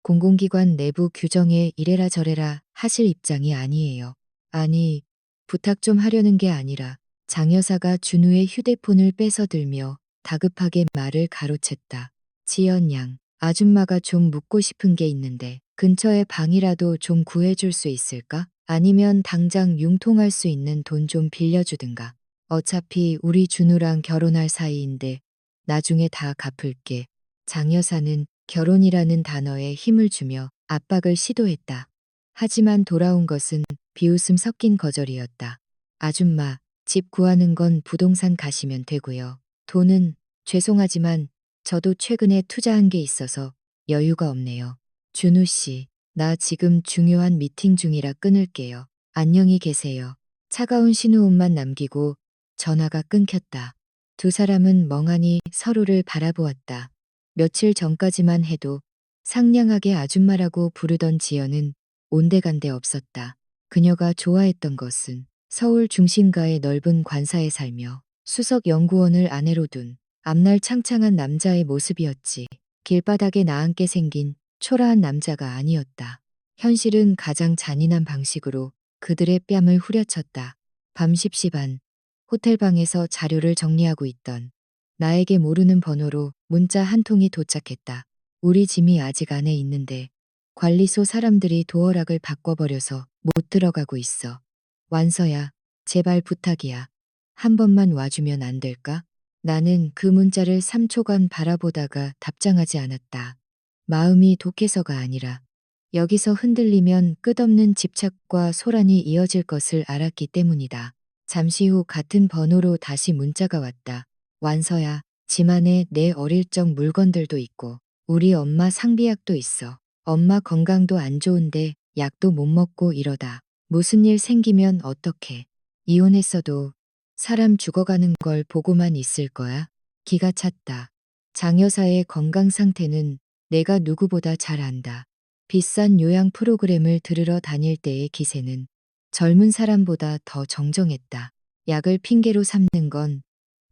공공기관 내부 규정에 이래라 저래라 하실 입장이 아니에요. 아니, 부탁 좀 하려는 게 아니라 장 여사가 준우의 휴대폰을 뺏어들며 다급하게 말을 가로챘다. 지연 양, 아줌마가 좀 묻고 싶은 게 있는데 근처에 방이라도 좀 구해줄 수 있을까? 아니면 당장 융통할 수 있는 돈 좀 빌려주든가. 어차피 우리 준우랑 결혼할 사이인데 나중에 다 갚을게. 장 여사는 결혼이라는 단어에 힘을 주며 압박을 시도했다. 하지만 돌아온 것은 비웃음 섞인 거절이었다. 아줌마, 집 구하는 건 부동산 가시면 되고요. 돈은 죄송하지만 저도 최근에 투자한 게 있어서 여유가 없네요. 준우 씨, 나 지금 중요한 미팅 중이라 끊을게요. 안녕히 계세요. 차가운 신호음만 남기고 전화가 끊겼다. 두 사람은 멍하니 서로를 바라보았다. 며칠 전까지만 해도 상냥하게 아줌마라고 부르던 지연은 온데간데 없었다. 그녀가 좋아했던 것은 서울 중심가의 넓은 관사에 살며 수석 연구원을 아내로 둔 앞날 창창한 남자의 모습이었지. 길바닥에 나앉게 생긴 초라한 남자가 아니었다. 현실은 가장 잔인한 방식으로 그들의 뺨을 후려쳤다. 밤 10시 반, 호텔방에서 자료를 정리하고 있던 나에게 모르는 번호로 문자 한 통이 도착했다. 우리 짐이 아직 안에 있는데 관리소 사람들이 도어락을 바꿔버려서 못 들어가고 있어. 완서야, 제발 부탁이야. 한 번만 와주면 안 될까? 나는 그 문자를 3초간 바라보다가 답장하지 않았다. 마음이 독해서가 아니라 여기서 흔들리면 끝없는 집착과 소란이 이어질 것을 알았기 때문이다. 잠시 후 같은 번호로 다시 문자가 왔다. 완서야, 짐 안에 내 어릴 적 물건들도 있고 우리 엄마 상비약도 있어. 엄마 건강도 안 좋은데 약도 못 먹고 이러다. 무슨 일 생기면 어떡해. 이혼했어도 사람 죽어가는 걸 보고만 있을 거야. 기가 찼다. 장 여사의 건강 상태는 내가 누구보다 잘 안다. 비싼 요양 프로그램을 들으러 다닐 때의 기세는 젊은 사람보다 더 정정했다. 약을 핑계로 삼는 건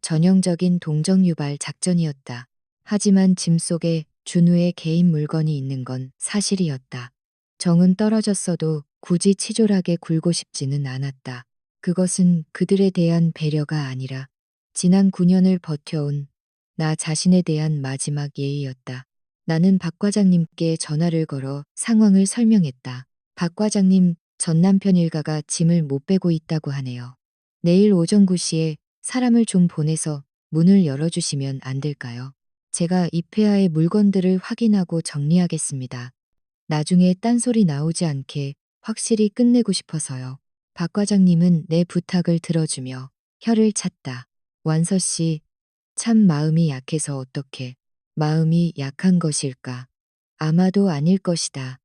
전형적인 동정유발 작전이었다. 하지만 짐 속에 준우의 개인 물건이 있는 건 사실이었다. 정은 떨어졌어도 굳이 치졸하게 굴고 싶지는 않았다. 그것은 그들에 대한 배려가 아니라 지난 9년을 버텨온 나 자신에 대한 마지막 예의였다. 나는 박 과장님께 전화를 걸어 상황을 설명했다. 박 과장님, 전 남편 일가가 짐을 못 빼고 있다고 하네요. 내일 오전 9시에 사람을 좀 보내서 문을 열어주시면 안 될까요? 제가 이페아의 물건들을 확인하고 정리하겠습니다. 나중에 딴소리 나오지 않게 확실히 끝내고 싶어서요. 박 과장님은 내 부탁을 들어주며 혀를 찼다. 완서 씨, 참 마음이 약해서 어떻게 마음이 약한 것일까? 아마도 아닐 것이다.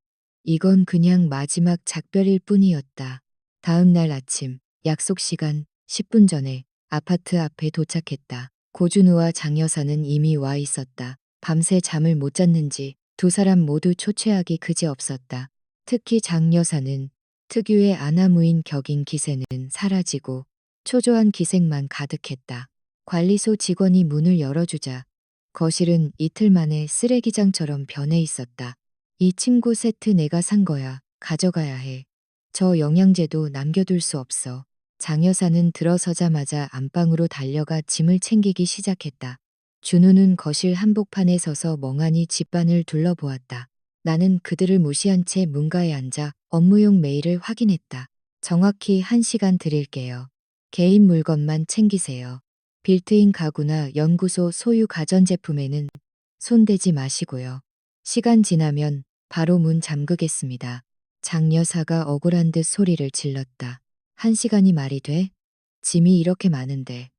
이건 그냥 마지막 작별일 뿐이었다. 다음 날 아침, 약속 시간 10분 전에 아파트 앞에 도착했다. 고준우와 장 여사는 이미 와 있었다. 밤새 잠을 못 잤는지 두 사람 모두 초췌하기 그지없었다. 특히 장 여사는 특유의 아나무인 격인 기세는 사라지고 초조한 기색만 가득했다. 관리소 직원이 문을 열어주자 거실은 이틀 만에 쓰레기장처럼 변해 있었다. 이 침구 세트 내가 산 거야. 가져가야 해. 저 영양제도 남겨둘 수 없어. 장 여사는 들어서자마자 안방으로 달려가 짐을 챙기기 시작했다. 준우는 거실 한복판에 서서 멍하니 집안을 둘러보았다. 나는 그들을 무시한 채 문가에 앉아 업무용 메일을 확인했다. 정확히 1시간 드릴게요. 개인 물건만 챙기세요. 빌트인 가구나 연구소 소유 가전제품에는 손대지 마시고요. 시간 지나면 바로 문 잠그겠습니다. 장 여사가 억울한 듯 소리를 질렀다. 1시간이 말이 돼? 짐이 이렇게 많은데.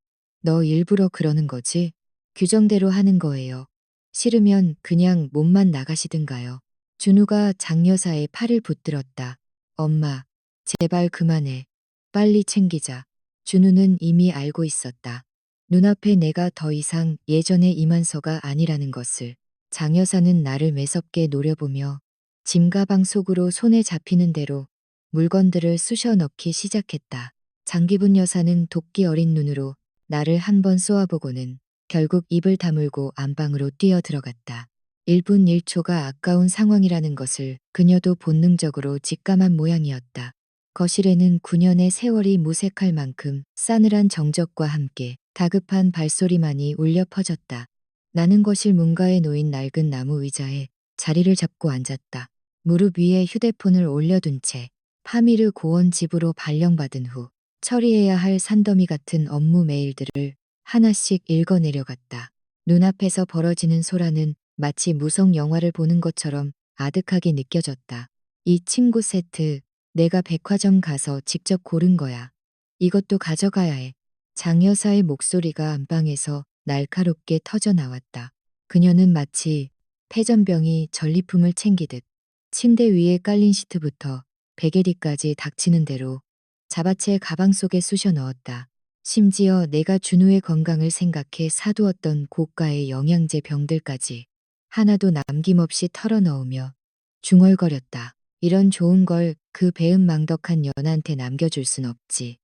너 일부러 그러는 거지? 규정대로 하는 거예요. 싫으면 그냥 몸만 나가시든가요. 준우가 장 여사의 팔을 붙들었다. 엄마, 제발 그만해. 빨리 챙기자. 준우는 이미 알고 있었다. 눈앞에 내가 더 이상 예전의 이만서가 아니라는 것을. 장 여사는 나를 매섭게 노려보며 짐가방 속으로 손에 잡히는 대로 물건들을 쑤셔 넣기 시작했다. 장기분 여사는 도끼 어린 눈으로 나를 한 번 쏘아보고는 결국 입을 다물고 안방으로 뛰어 들어갔다. 1분 1초가 아까운 상황이라는 것을 그녀도 본능적으로 직감한 모양이었다. 거실에는 9년의 세월이 무색할 만큼 싸늘한 정적과 함께 다급한 발소리만이 울려 퍼졌다. 나는 거실 문가에 놓인 낡은 나무 의자에 자리를 잡고 앉았다. 무릎 위에 휴대폰을 올려둔 채 파미르 고원 집으로 발령받은 후 처리해야 할 산더미 같은 업무 메일들을 하나씩 읽어내려갔다. 눈앞에서 벌어지는 소라는 마치 무성 영화를 보는 것처럼 아득하게 느껴졌다. 이 친구 세트, 내가 백화점 가서 직접 고른 거야. 이것도 가져가야 해. 장 여사의 목소리가 안방에서 날카롭게 터져 나왔다. 그녀는 마치 폐전병이 전리품을 챙기듯 침대 위에 깔린 시트부터 베개리까지 닥치는 대로 잡아채 가방 속에 쑤셔 넣었다. 심지어 내가 준우의 건강을 생각해 사두었던 고가의 영양제 병들까지 하나도 남김없이 털어넣으며 중얼거렸다. 이런 좋은 걸 그 배은망덕한 년한테 남겨줄 순 없지.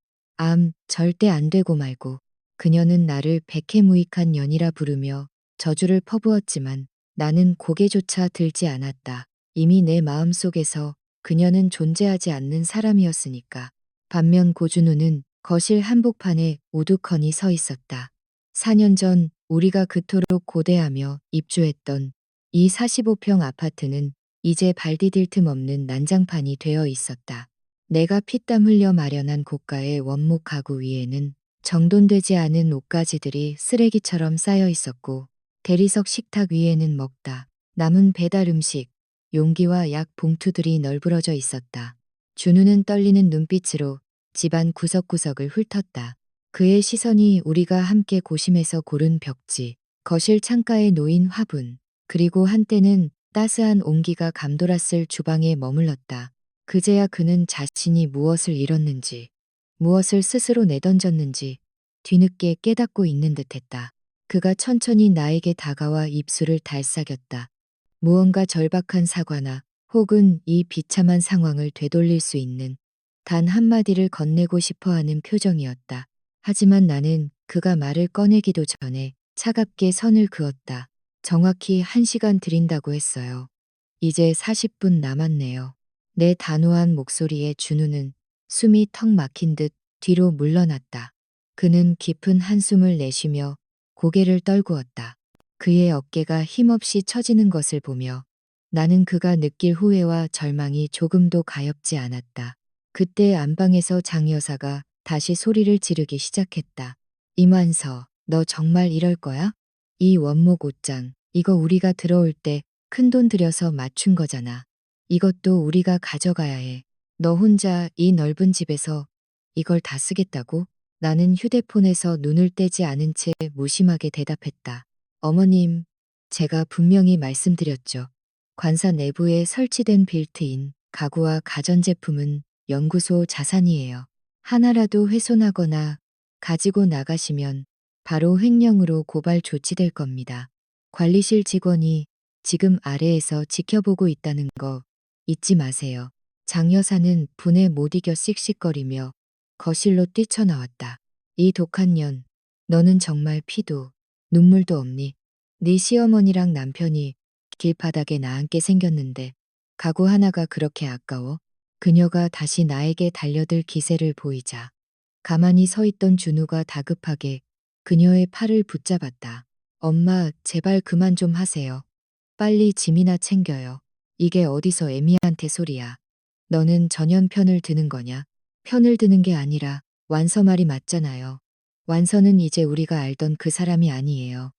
절대 안 되고 말고. 그녀는 나를 백해무익한 년이라 부르며 저주를 퍼부었지만 나는 고개조차 들지 않았다. 이미 내 마음속에서 그녀는 존재하지 않는 사람이었으니까. 반면 고준우는 거실 한복판에 우두커니 서 있었다. 4년 전 우리가 그토록 고대하며 입주했던 이 45평 아파트는 이제 발 디딜 틈 없는 난장판이 되어 있었다. 내가 피땀 흘려 마련한 고가의 원목 가구 위에는 정돈되지 않은 옷가지들이 쓰레기처럼 쌓여 있었고 대리석 식탁 위에는 먹다 남은 배달 음식, 용기와 약 봉투들이 널브러져 있었다. 준우는 떨리는 눈빛으로 집안 구석구석을 훑었다. 그의 시선이 우리가 함께 고심해서 고른 벽지, 거실 창가에 놓인 화분, 그리고 한때는 따스한 온기가 감돌았을 주방에 머물렀다. 그제야 그는 자신이 무엇을 잃었는지, 무엇을 스스로 내던졌는지 뒤늦게 깨닫고 있는 듯했다. 그가 천천히 나에게 다가와 입술을 달싹였다. 무언가 절박한 사과나 혹은 이 비참한 상황을 되돌릴 수 있는 단 한마디를 건네고 싶어하는 표정이었다. 하지만 나는 그가 말을 꺼내기도 전에 차갑게 선을 그었다. 정확히 1시간 드린다고 했어요. 이제 40분 남았네요. 내 단호한 목소리에 준우는 숨이 턱 막힌 듯 뒤로 물러났다. 그는 깊은 한숨을 내쉬며 고개를 떨구었다. 그의 어깨가 힘없이 처지는 것을 보며 나는 그가 느낄 후회와 절망이 조금도 가엾지 않았다. 그때 안방에서 장 여사가 다시 소리를 지르기 시작했다. 임완서, 너 정말 이럴 거야? 이 원목 옷장, 이거 우리가 들어올 때 큰돈 들여서 맞춘 거잖아. 이것도 우리가 가져가야 해. 너 혼자 이 넓은 집에서 이걸 다 쓰겠다고? 나는 휴대폰에서 눈을 떼지 않은 채 무심하게 대답했다. 어머님, 제가 분명히 말씀드렸죠. 관사 내부에 설치된 빌트인 가구와 가전제품은 연구소 자산이에요. 하나라도 훼손하거나 가지고 나가시면 바로 횡령으로 고발 조치될 겁니다. 관리실 직원이 지금 아래에서 지켜보고 있다는 거 잊지 마세요. 장 여사는 분에 못 이겨 씩씩거리며 거실로 뛰쳐나왔다. 이 독한 년, 너는 정말 피도 눈물도 없니? 네 시어머니랑 남편이 길바닥에 나앉게 생겼는데 가구 하나가 그렇게 아까워? 그녀가 다시 나에게 달려들 기세를 보이자 가만히 서 있던 준우가 다급하게 그녀의 팔을 붙잡았다. 엄마, 제발 그만 좀 하세요. 빨리 짐이나 챙겨요. 이게 어디서 애미한테 소리야. 너는 전현 편을 드는 거냐? 편을 드는 게 아니라 완서 말이 맞잖아요. 완서는 이제 우리가 알던 그 사람이 아니에요.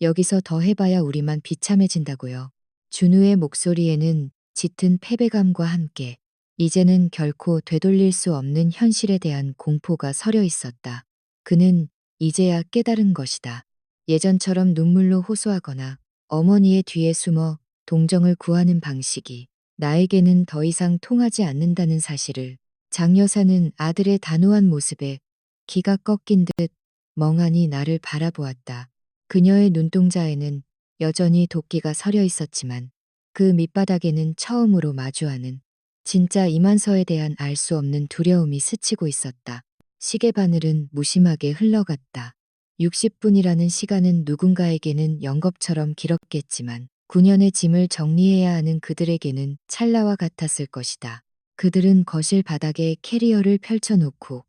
여기서 더 해봐야 우리만 비참해진다고요. 준우의 목소리에는 짙은 패배감과 함께 이제는 결코 되돌릴 수 없는 현실에 대한 공포가 서려 있었다. 그는 이제야 깨달은 것이다. 예전처럼 눈물로 호소하거나 어머니의 뒤에 숨어 동정을 구하는 방식이 나에게는 더 이상 통하지 않는다는 사실을. 장 여사는 아들의 단호한 모습에 기가 꺾인 듯 멍하니 나를 바라보았다. 그녀의 눈동자에는 여전히 도끼가 서려 있었지만 그 밑바닥에는 처음으로 마주하는 진짜 이만서에 대한 알 수 없는 두려움이 스치고 있었다. 시계 바늘은 무심하게 흘러갔다. 60분이라는 시간은 누군가에게는 영겁처럼 길었겠지만 9년의 짐을 정리해야 하는 그들에게는 찰나와 같았을 것이다. 그들은 거실 바닥에 캐리어를 펼쳐놓고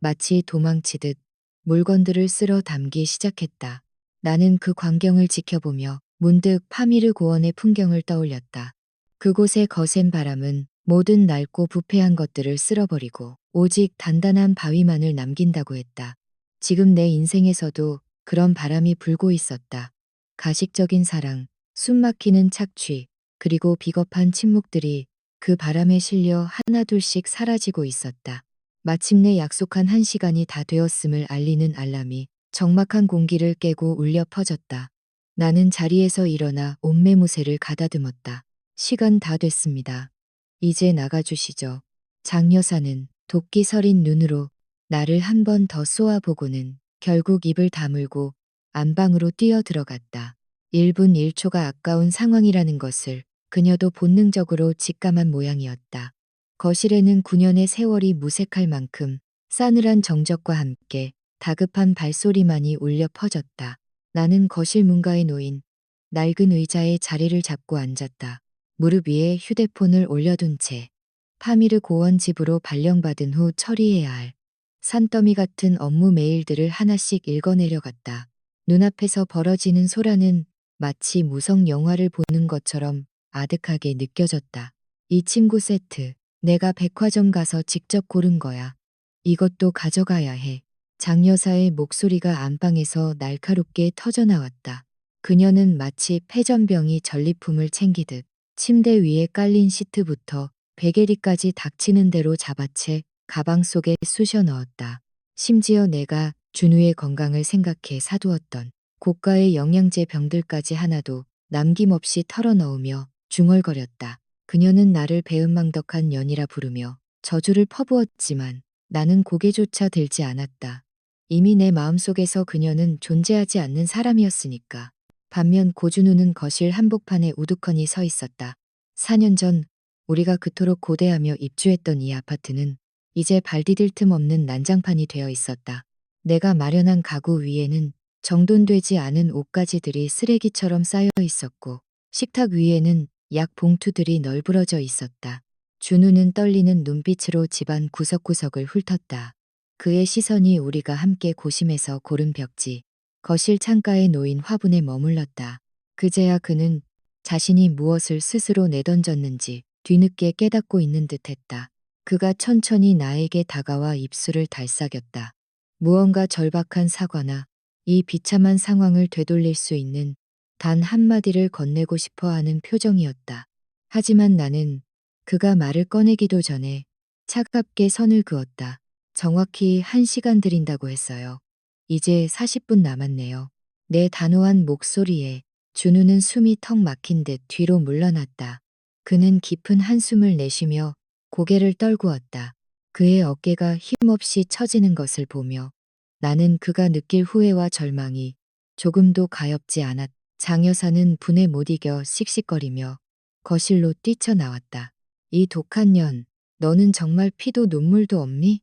마치 도망치듯 물건들을 쓸어 담기 시작했다. 나는 그 광경을 지켜보며 문득 파미르 고원의 풍경을 떠올렸다. 그곳의 거센 바람은 모든 낡고 부패한 것들을 쓸어버리고 오직 단단한 바위만을 남긴다고 했다. 지금 내 인생에서도 그런 바람이 불고 있었다. 가식적인 사랑, 숨막히는 착취, 그리고 비겁한 침묵들이 그 바람에 실려 하나둘씩 사라지고 있었다. 마침내 약속한 1시간이 다 되었음을 알리는 알람이 적막한 공기를 깨고 울려 퍼졌다. 나는 자리에서 일어나 옷매무새를 가다듬었다. 시간 다 됐습니다. 이제 나가주시죠. 장 여사는 도끼 서린 눈으로 나를 한 번 더 쏘아보고는 결국 입을 다물고 안방으로 뛰어 들어갔다. 1분 1초가 아까운 상황이라는 것을 그녀도 본능적으로 직감한 모양이었다. 거실에는 9년의 세월이 무색할 만큼 싸늘한 정적과 함께 다급한 발소리만이 울려 퍼졌다. 나는 거실 문가에 놓인 낡은 의자에 자리를 잡고 앉았다. 무릎 위에 휴대폰을 올려둔 채 파미르 고원 집으로 발령받은 후 처리해야 할 산더미 같은 업무 메일들을 하나씩 읽어내려갔다. 눈앞에서 벌어지는 소란은 마치 무성 영화를 보는 것처럼 아득하게 느껴졌다. 이 친구 세트, 내가 백화점 가서 직접 고른 거야. 이것도 가져가야 해. 장 여사의 목소리가 안방에서 날카롭게 터져나왔다. 그녀는 마치 폐전병이 전리품을 챙기듯 침대 위에 깔린 시트부터 베개리까지 닥치는 대로 잡아채 가방 속에 쑤셔 넣었다. 심지어 내가 준우의 건강을 생각해 사두었던 고가의 영양제 병들까지 하나도 남김없이 털어넣으며 중얼거렸다. 그녀는 나를 배은망덕한 년이라 부르며 저주를 퍼부었지만 나는 고개조차 들지 않았다. 이미 내 마음속에서 그녀는 존재하지 않는 사람이었으니까. 반면 고준우는 거실 한복판에 우두커니 서 있었다. 4년 전 우리가 그토록 고대하며 입주했던 이 아파트는 이제 발 디딜 틈 없는 난장판이 되어 있었다. 내가 마련한 가구 위에는 정돈되지 않은 옷가지들이 쓰레기처럼 쌓여 있었고 식탁 위에는 약 봉투들이 널브러져 있었다. 준우는 떨리는 눈빛으로 집안 구석구석을 훑었다. 그의 시선이 우리가 함께 고심해서 고른 벽지, 거실 창가에 놓인 화분에 머물렀다. 그제야 그는 자신이 무엇을 스스로 내던졌는지 뒤늦게 깨닫고 있는 듯했다. 그가 천천히 나에게 다가와 입술을 달싹였다. 무언가 절박한 사과나 이 비참한 상황을 되돌릴 수 있는 단 한마디를 건네고 싶어 하는 표정이었다. 하지만 나는 그가 말을 꺼내기도 전에 차갑게 선을 그었다. 정확히 1시간 드린다고 했어요. 이제 40분 남았네요. 내 단호한 목소리에 준우는 숨이 턱 막힌 듯 뒤로 물러났다. 그는 깊은 한숨을 내쉬며 고개를 떨구었다. 그의 어깨가 힘없이 처지는 것을 보며 나는 그가 느낄 후회와 절망이 조금도 가엾지 않았다. 장 여사는 분에 못 이겨 씩씩거리며 거실로 뛰쳐나왔다. 이 독한 년, 너는 정말 피도 눈물도 없니?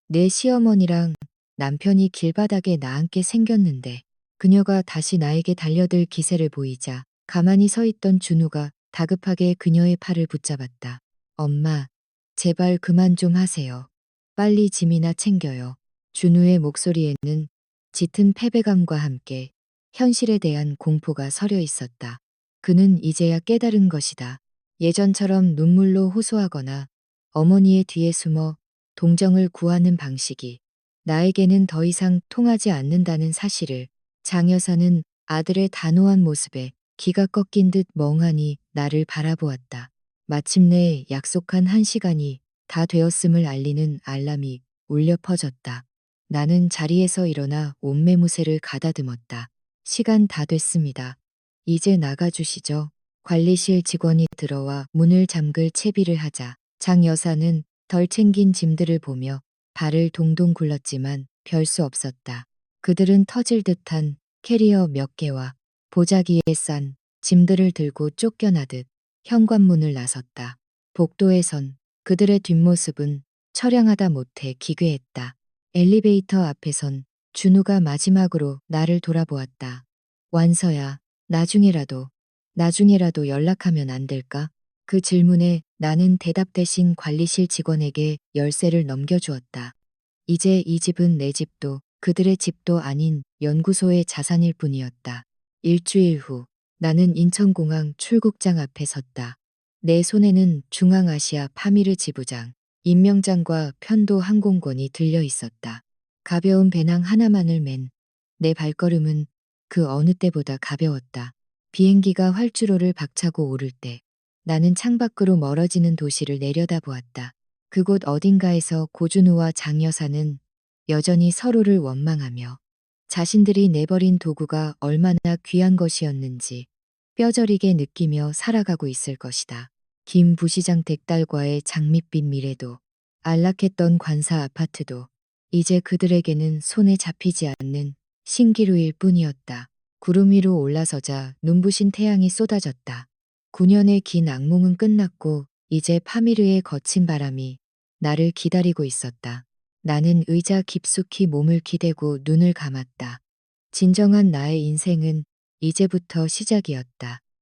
내 시어머니랑 남편이 길바닥에 나앉게 생겼는데 그녀가 다시 나에게 달려들 기세를 보이자 가만히 서 있던 준우가 다급하게 그녀의 팔을 붙잡았다. 엄마, 제발 그만 좀 하세요. 빨리 짐이나 챙겨요. 준우의 목소리에는 짙은 패배감과 함께 현실에 대한 공포가 서려 있었다. 그는 이제야 깨달은 것이다. 예전처럼 눈물로 호소하거나 어머니의 뒤에 숨어 동정을 구하는 방식이 나에게는 더 이상 통하지 않는다는 사실을. 장 여사는 아들의 단호한 모습에 기가 꺾인 듯 멍하니 나를 바라보았다. 마침내 약속한 1시간이 다 되었음을 알리는 알람이 울려 퍼졌다. 나는 자리에서 일어나 옷매무새를 가다듬었다. 시간 다 됐습니다. 이제 나가주시죠. 관리실 직원이 들어와 문을 잠글 채비를 하자 장 여사는 덜 챙긴 짐들을 보며 발을 동동 굴렀지만 별 수 없었다. 그들은 터질 듯한 캐리어 몇 개와 보자기에 싼 짐들을 들고 쫓겨나듯 현관문을 나섰다. 복도에선 그들의 뒷모습은 처량하다 못해 기괴했다. 엘리베이터 앞에선 준우가 마지막으로 나를 돌아보았다. 완서야, 나중에라도 연락하면 안 될까? 그 질문에 나는 대답 대신 관리실 직원에게 열쇠를 넘겨주었다. 이제 이 집은 내 집도 그들의 집도 아닌 연구소의 자산일 뿐이었다. 일주일 후 나는 인천공항 출국장 앞에 섰다. 내 손에는 중앙아시아 파미르 지부장, 임명장과 편도 항공권이 들려 있었다. 가벼운 배낭 하나만을 맨 내 발걸음은 그 어느 때보다 가벼웠다. 비행기가 활주로를 박차고 오를 때 나는 창밖으로 멀어지는 도시를 내려다보았다. 그곳 어딘가에서 고준우와 장 여사는 여전히 서로를 원망하며 자신들이 내버린 도구가 얼마나 귀한 것이었는지 뼈저리게 느끼며 살아가고 있을 것이다. 김 부시장 댁딸과의 장밋빛 미래도 안락했던 관사 아파트도 이제 그들에게는 손에 잡히지 않는 신기루일 뿐이었다. 구름 위로 올라서자 눈부신 태양이 쏟아졌다. 9년의 긴 악몽은 끝났고 이제 파미르의 거친 바람이 나를 기다리고 있었다. 나는 의자 깊숙이 몸을 기대고 눈을 감았다. 진정한 나의 인생은 이제부터 시작이었다.